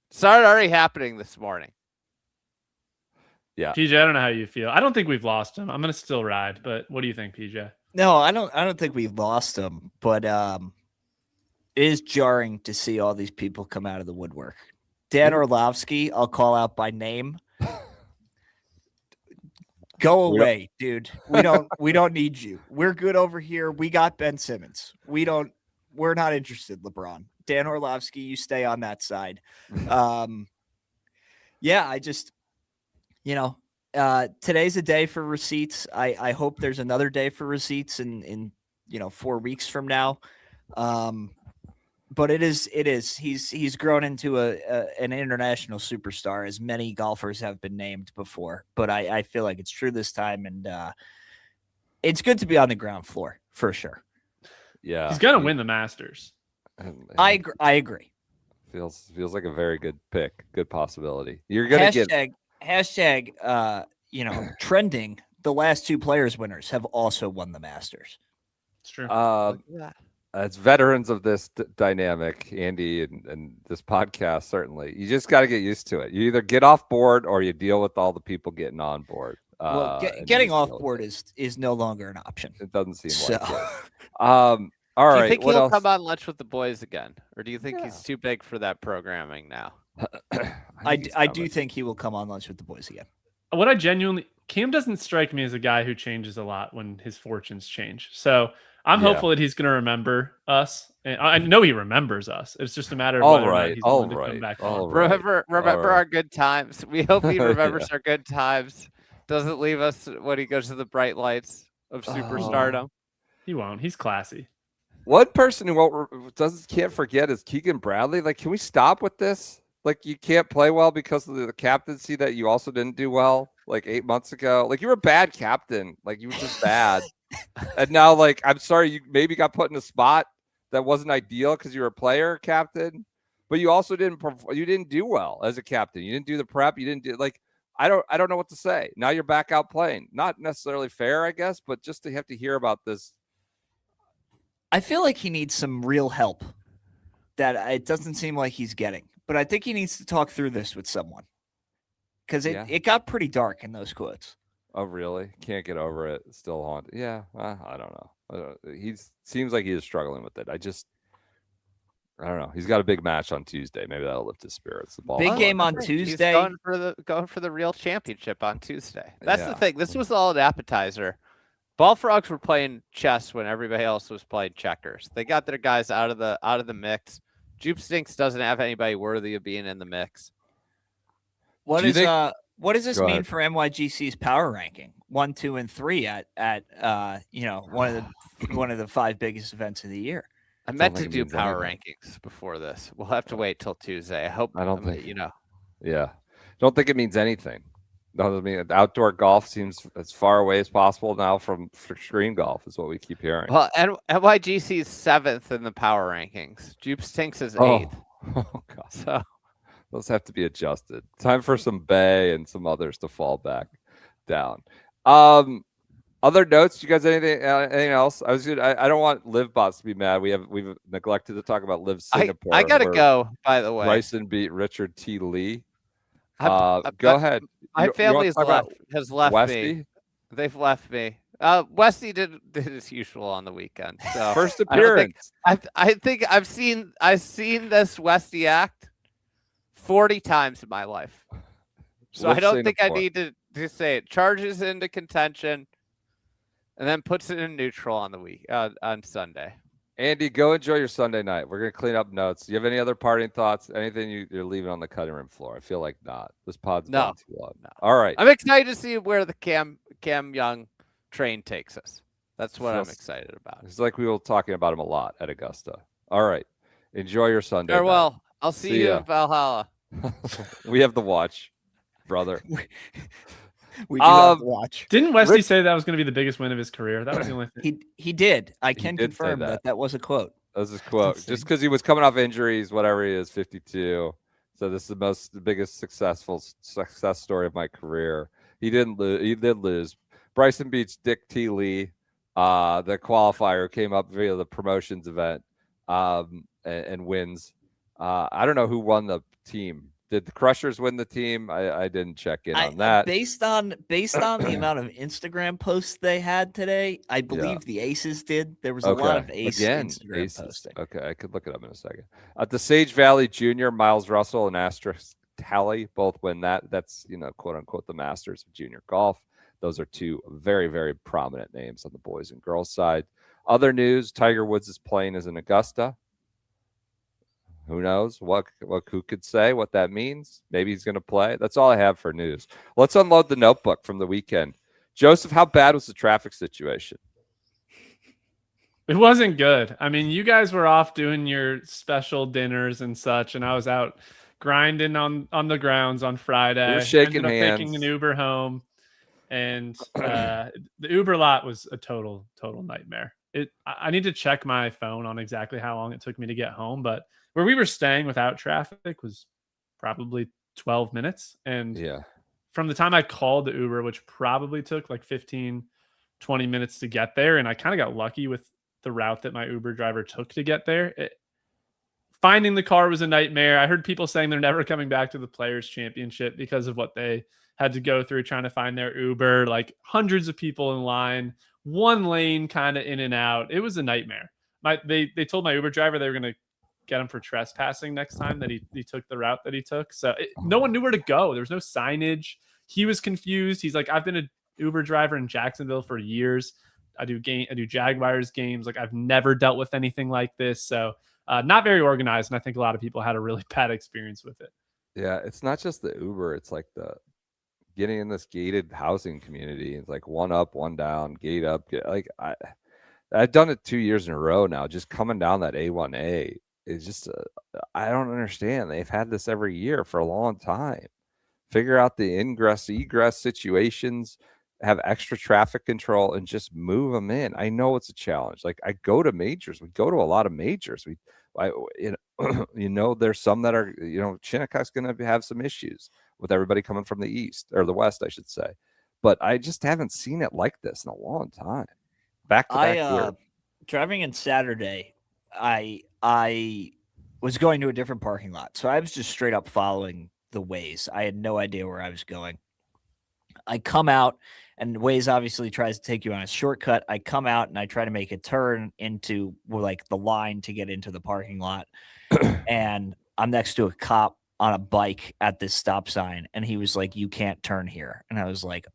Started already happening this morning. Yeah. PJ, I don't know how you feel. I don't think we've lost him. I'm going to still ride, but what do you think, PJ? No, I don't think we've lost him, but it is jarring to see all these people come out of the woodwork. Dan Orlovsky, I'll call out by name. Go away, dude. We don't need you. We're good over here. We got Ben Simmons. We're not interested, LeBron. Dan Orlovsky, you stay on that side. Yeah, I just, today's a day for receipts. I hope there's another day for receipts in 4 weeks from now. But it is. He's grown into an international superstar, as many golfers have been named before. But I feel like it's true this time, and it's good to be on the ground floor for sure. Yeah, he's gonna win the Masters. I agree. Feels like a very good pick, good possibility. You're gonna hashtag trending. The last 2 players winners have also won the Masters. It's true. As veterans of this dynamic, Andy, and this podcast, certainly, you just got to get used to it. You either get off board or you deal with all the people getting on board. Well, getting off board is no longer an option. It doesn't seem like it. All right. Do you think he'll else? Come on lunch with the boys again, or do you think he's too big for that programming now? I do think he will come on lunch with the boys again. Cam doesn't strike me as a guy who changes a lot when his fortunes change. So I'm hopeful that he's going to remember us. And I know he remembers us. It's just a matter of whether or not he's willing to come back on. Remember our good times. We hope he remembers our good times. Doesn't leave us when he goes to the bright lights of superstardom. He won't. He's classy. One person who can't forget is Keegan Bradley. Like, can we stop with this? Like, you can't play well because of the captaincy that you also didn't do well. like 8 months ago. Like you were a bad captain. Like you were just bad. And now, like, I'm sorry, you maybe got put in a spot that wasn't ideal because you were a player captain, but you also didn't do well as a captain. You didn't do the prep. You didn't do like I don't know what to say. Now you're back out playing. Not necessarily fair, I guess, but just to have to hear about this. I feel like he needs some real help that it doesn't seem like he's getting. But I think he needs to talk through this with someone because it got pretty dark in those quotes. Oh, really? Can't get over it. Still haunted. Yeah, I don't know. He seems like he is struggling with it. I don't know. He's got a big match on Tuesday. Maybe that'll lift his spirits. The ball. Big game on Tuesday. He's going for the real championship on Tuesday. That's the thing. This was all an appetizer. Ball Frogs were playing chess when everybody else was playing checkers. They got their guys out of the mix. Jupe Stinks doesn't have anybody worthy of being in the mix. What does this mean for MYGC's power ranking? 1, 2, and 3 at one of the 5 biggest events of the year. I meant to do power rankings before this. We'll have to wait till Tuesday. I don't think. Yeah, don't think it means anything. No, I mean, outdoor golf seems as far away as possible now from screen golf is what we keep hearing. Well, NYGC is 7th in the power rankings. Jupe Stinks is 8th. Oh God. So those have to be adjusted. Time for some Bay and some others to fall back down. Other notes? You guys anything else? I don't want Liv Bots to be mad. We've neglected to talk about Liv Singapore. I gotta go. By the way, Bryson beat Richard T. Lee. Go ahead. My family has left Westy? me. They've left me. Westy did his usual on the weekend. So first appearance. I think I've seen this Westy act 40 times in my life. So I don't think I need to say it. Charges into contention and then puts it in neutral on the week on Sunday. Andy, go enjoy your Sunday night. We're going to clean up notes. Do you have any other parting thoughts? Anything you're leaving on the cutting room floor? I feel like not. This pod's gone too long. No. All right. I'm excited to see where the Cam Young train takes us. That's what I'm excited about. It's like we were talking about him a lot at Augusta. All right. Enjoy your Sunday Farewell. night. I'll see you in Valhalla. We have the watch, brother. We do have to watch. Didn't Westy say that was going to be the biggest win of his career? That was the only thing. He did. I can confirm that was a quote. That was his quote. Just because he was coming off injuries, whatever he is, 52. So this is the biggest success story of my career. He didn't lose. He did lose. Bryson beats Dick T. Lee, the qualifier, came up via the promotions event, and wins. I don't know who won the team. Did the Crushers win the team? I didn't check in on that. Based on the amount of Instagram posts they had today, I believe the Aces did. There was a lot of Instagram posting. Okay, I could look it up in a second. At the Sage Valley Junior, Miles Russell and Asterisk Tally both win that. That's, quote unquote, the Masters of Junior Golf. Those are 2 very, very prominent names on the boys and girls side. Other news: Tiger Woods is playing as an Augusta. Who knows who could say what that means? Maybe he's going to play. That's all I have for news. Let's unload the notebook from the weekend. Joseph, how bad was the traffic situation? It wasn't good. I mean, you guys were off doing your special dinners and such, and I was out grinding on the grounds on Friday. We were shaking hands. taking an Uber home, and the Uber lot was a total nightmare. I need to check my phone on exactly how long it took me to get home, but where we were staying without traffic was probably 12 minutes. And from the time I called the Uber, which probably took like 15, 20 minutes to get there, and I kind of got lucky with the route that my Uber driver took to get there. Finding the car was a nightmare. I heard people saying they're never coming back to the Players' Championship because of what they had to go through trying to find their Uber, like hundreds of people in line, one lane kind of in and out. It was a nightmare. They told my Uber driver they were going to get him for trespassing next time that he took the route that he took. So no one knew where to go. There was no signage. He was confused. He's like, I've been an Uber driver in Jacksonville for years. I do Jaguars games. Like, I've never dealt with anything like this. So not very organized. And I think a lot of people had a really bad experience with it. Yeah. It's not just the Uber. It's like getting in this gated housing community. It's like one up, one down, gate up. I've done it 2 years in a row now. Just coming down that A1A is just, I don't understand. They've had this every year for a long time. figure out the ingress, egress situations, have extra traffic control, and just move them in. I know it's a challenge. Like I go to majors. We go to a lot of majors. There's some that are, Shinnecock's going to have some issues with everybody coming from the East or the West, I should say. But I just haven't seen it like this in a long time. Back to back year. Driving in Saturday, I was going to a different parking lot. So I was just straight up following the Waze. I had no idea where I was going. I come out, and Waze obviously tries to take you on a shortcut. I come out and I try to make a turn into like the line to get into the parking lot. And I'm next to a cop on a bike at this stop sign. And he was like, "You can't turn here." And I was like,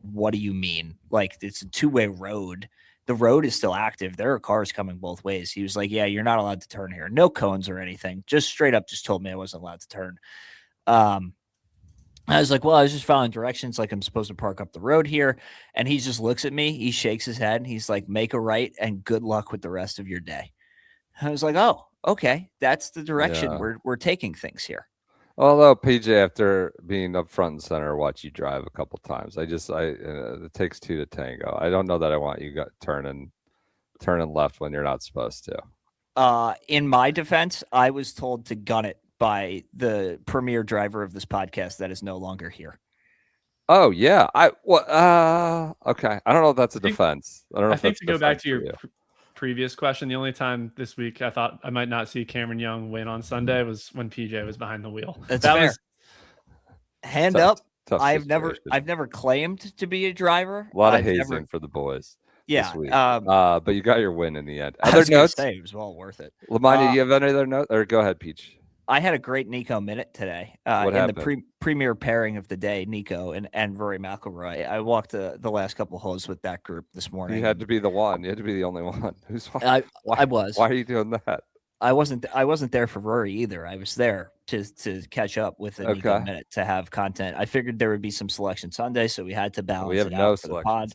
"What do you mean? Like, it's a 2-way road. The road is still active. There are cars coming both ways." He was like, "Yeah, you're not allowed to turn here. No cones or anything. Just straight up just told me I wasn't allowed to turn." I was like, "Well, I was just following directions. Like I'm supposed to park up the road here." And he just looks at me. He shakes his head and he's like, "Make a right and good luck with the rest of your day." I was like, "Oh, okay. That's the direction we're taking things here." Although PJ, after being up front and center, watch you drive a couple times. It takes two to tango. I don't know that I want you turning left when you're not supposed to. In my defense, I was told to gun it by the premier driver of this podcast that is no longer here. Oh yeah, okay. I don't know if that's a defense. I think to go back to your previous question, the only time this week I thought I might not see Cameron Young win on Sunday was when PJ was behind the wheel. That fair. Hand up. I've never claimed to be a driver. A lot of hazing for the boys. Yeah. This week. But you got your win in the end. Other notes? It was well worth it. Lamani, do you have any other notes? Or go ahead, Peach. I had a great Nico minute today in the premier pairing of the day, Nico and Rory McIlroy. I walked the last couple holes with that group this morning. You had to be the one. You had to be the only one. I was. Why are you doing that? I wasn't there for Rory either. I was there to catch up with the Nico minute to have content. I figured there would be some selection Sunday, so we had to balance we have it no out for the pod.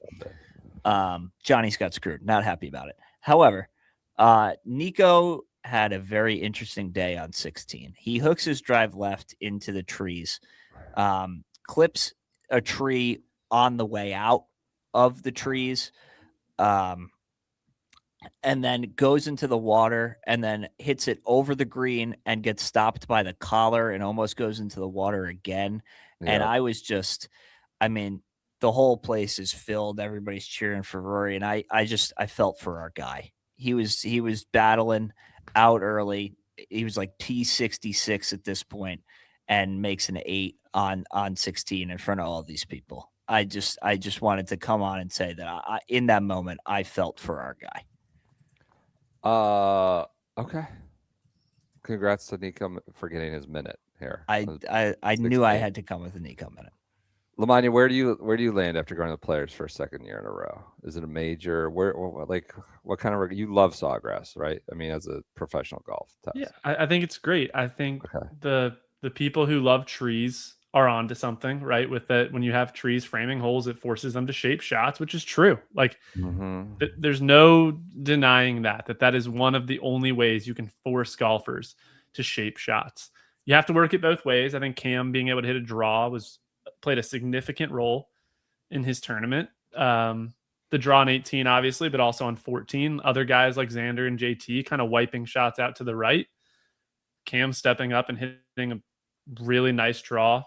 Sunday. Johnny's got screwed. Not happy about it. However, Nico had a very interesting day on 16. He hooks his drive left into the trees, clips a tree on the way out of the trees, and then goes into the water and then hits it over the green and gets stopped by the collar and almost goes into the water again. Yeah. And I was just, the whole place is filled. Everybody's cheering for Rory. And I felt for our guy. He was battling out early. He was like P66 at this point and makes an 8 on 16 in front of all these people. I just wanted to come on and say that in that moment, I felt for our guy. Okay. Congrats to Nico for getting his minute here. I knew I had to come with a Nico minute. Lamanya, where do you land after going to the Players for a second year in a row? Is it a major? What kind of? You love Sawgrass, right? As a professional golf test. Yeah, I think it's great. I think the people who love trees are onto something, right? With that, when you have trees framing holes, it forces them to shape shots, which is true. There's no denying that is one of the only ways you can force golfers to shape shots. You have to work it both ways. I think Cam being able to hit a draw played a significant role in his tournament. The draw on 18, obviously, but also on 14. Other guys like Xander and JT kind of wiping shots out to the right. Cam stepping up and hitting a really nice draw.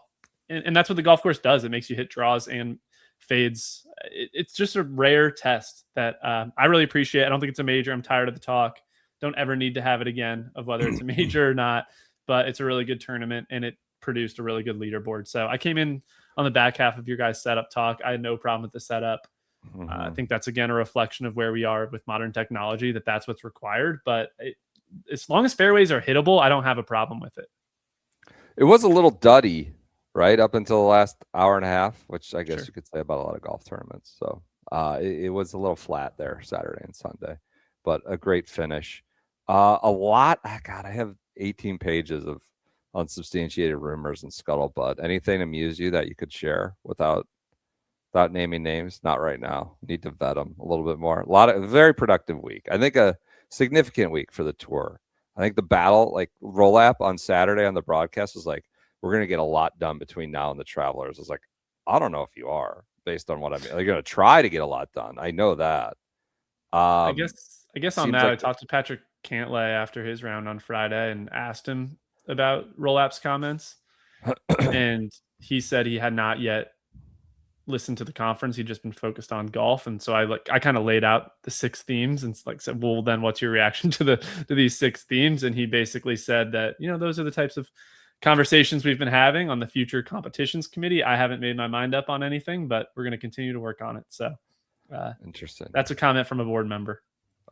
And that's what the golf course does. It makes you hit draws and fades. It's just a rare test that I really appreciate. I don't think it's a major. I'm tired of the talk. Don't ever need to have it again of whether it's a major or not. But it's a really good tournament, and it produced a really good leaderboard. So I came in on the back half of your guys' setup talk. I had no problem with the setup. I think that's, again, a reflection of where we are with modern technology, that's what's required. But as long as fairways are hittable, I don't have a problem with it. It was a little duddy, right, up until the last hour and a half, which I guess you could say about a lot of golf tournaments. So it was a little flat there Saturday and Sunday, but a great finish. I have 18 pages of unsubstantiated rumors and scuttlebutt. Anything amuse you that you could share without naming names? Not right now. Need to vet them a little bit more. A very productive week. I think a significant week for the tour. I think the battle, like roll-up on Saturday on the broadcast, was like we're going to get a lot done between now and the Travelers. It's like, I don't know if you are, based on what I mean. They're going to try to get a lot done. I know that. I guess on seems that, like I talked to Patrick Cantlay after his round on Friday and asked him about Roll-App's comments. And he said he had not yet listened to the conference. He'd just been focused on golf. And so I kind of laid out the 6 themes and like said, well, then what's your reaction to these 6 themes? And he basically said that, those are the types of conversations we've been having on the future competitions committee. I haven't made my mind up on anything, but we're going to continue to work on it. So interesting. That's a comment from a board member.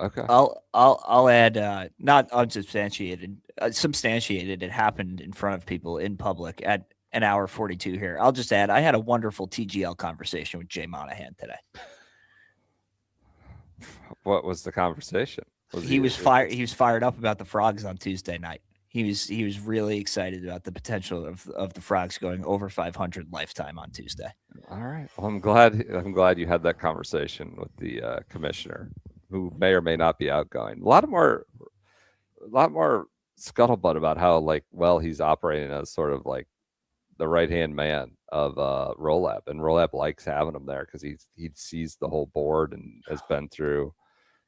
Okay. I'll add not unsubstantiated, substantiated. It happened in front of people in public at an hour 42 here. I'll just add I had a wonderful TGL conversation with Jay Monahan today. What was the conversation? He was fired up about the Frogs on Tuesday night. He was really excited about the potential of the Frogs going over 500 lifetime on Tuesday. All right. Well, I'm glad you had that conversation with the commissioner, who may or may not be outgoing. A lot more scuttlebutt about how he's operating as sort of like the right hand man of Roll-App, and Roll-App likes having him there because he sees the whole board and has been through.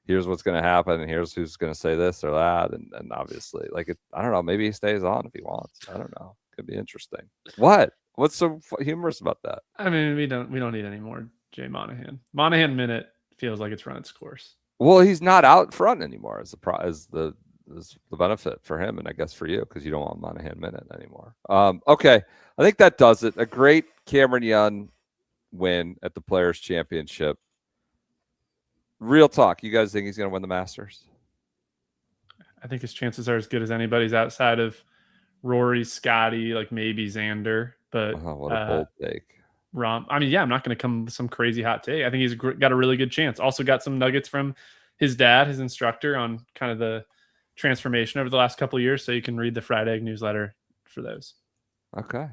Here's what's going to happen, and here's who's going to say this or that, and obviously, I don't know. Maybe he stays on if he wants. I don't know. Could be interesting. What's so humorous about that? I mean, we don't need any more Jay Monahan. Monahan minute feels like it's run its course. Well, he's not out front anymore as the benefit for him, and I guess for you, because you don't want Monahan minute anymore. Okay, I think that does it. A great Cameron Young win at the Players Championship. Real talk, you guys think he's going to win the Masters? I think his chances are as good as anybody's outside of Rory, Scotty, like maybe Xander. But what a bold take. I'm not going to come with some crazy hot take. I think he's got a really good chance. Also got some nuggets from his dad, his instructor, on kind of the transformation over the last couple of years. So you can read the Fried Egg newsletter for those. Okay.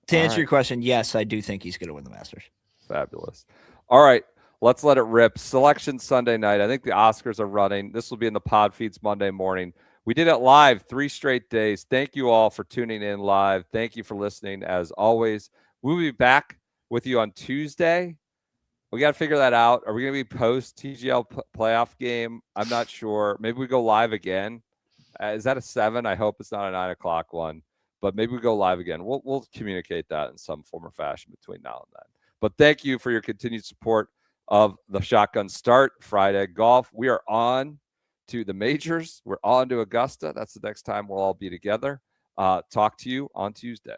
To answer your question, yes, I do think he's going to win the Masters. Fabulous. All right. Let's let it rip. Selection Sunday night. I think the Oscars are running. This will be in the pod feeds Monday morning. We did it live 3 straight days. Thank you all for tuning in live. Thank you for listening. As always, we'll be back with you on Tuesday. We got to figure that out. Are we going to be post TGL playoff game? I'm not sure. Maybe we go live again. Is that a 7? I hope it's not a 9 o'clock one, but maybe we go live again. We'll communicate that in some form or fashion between now and then. But thank you for your continued support of the Shotgun Start Friday Golf. We are on to the majors. We're on to Augusta. That's the next time we'll all be together. Talk to you on Tuesday.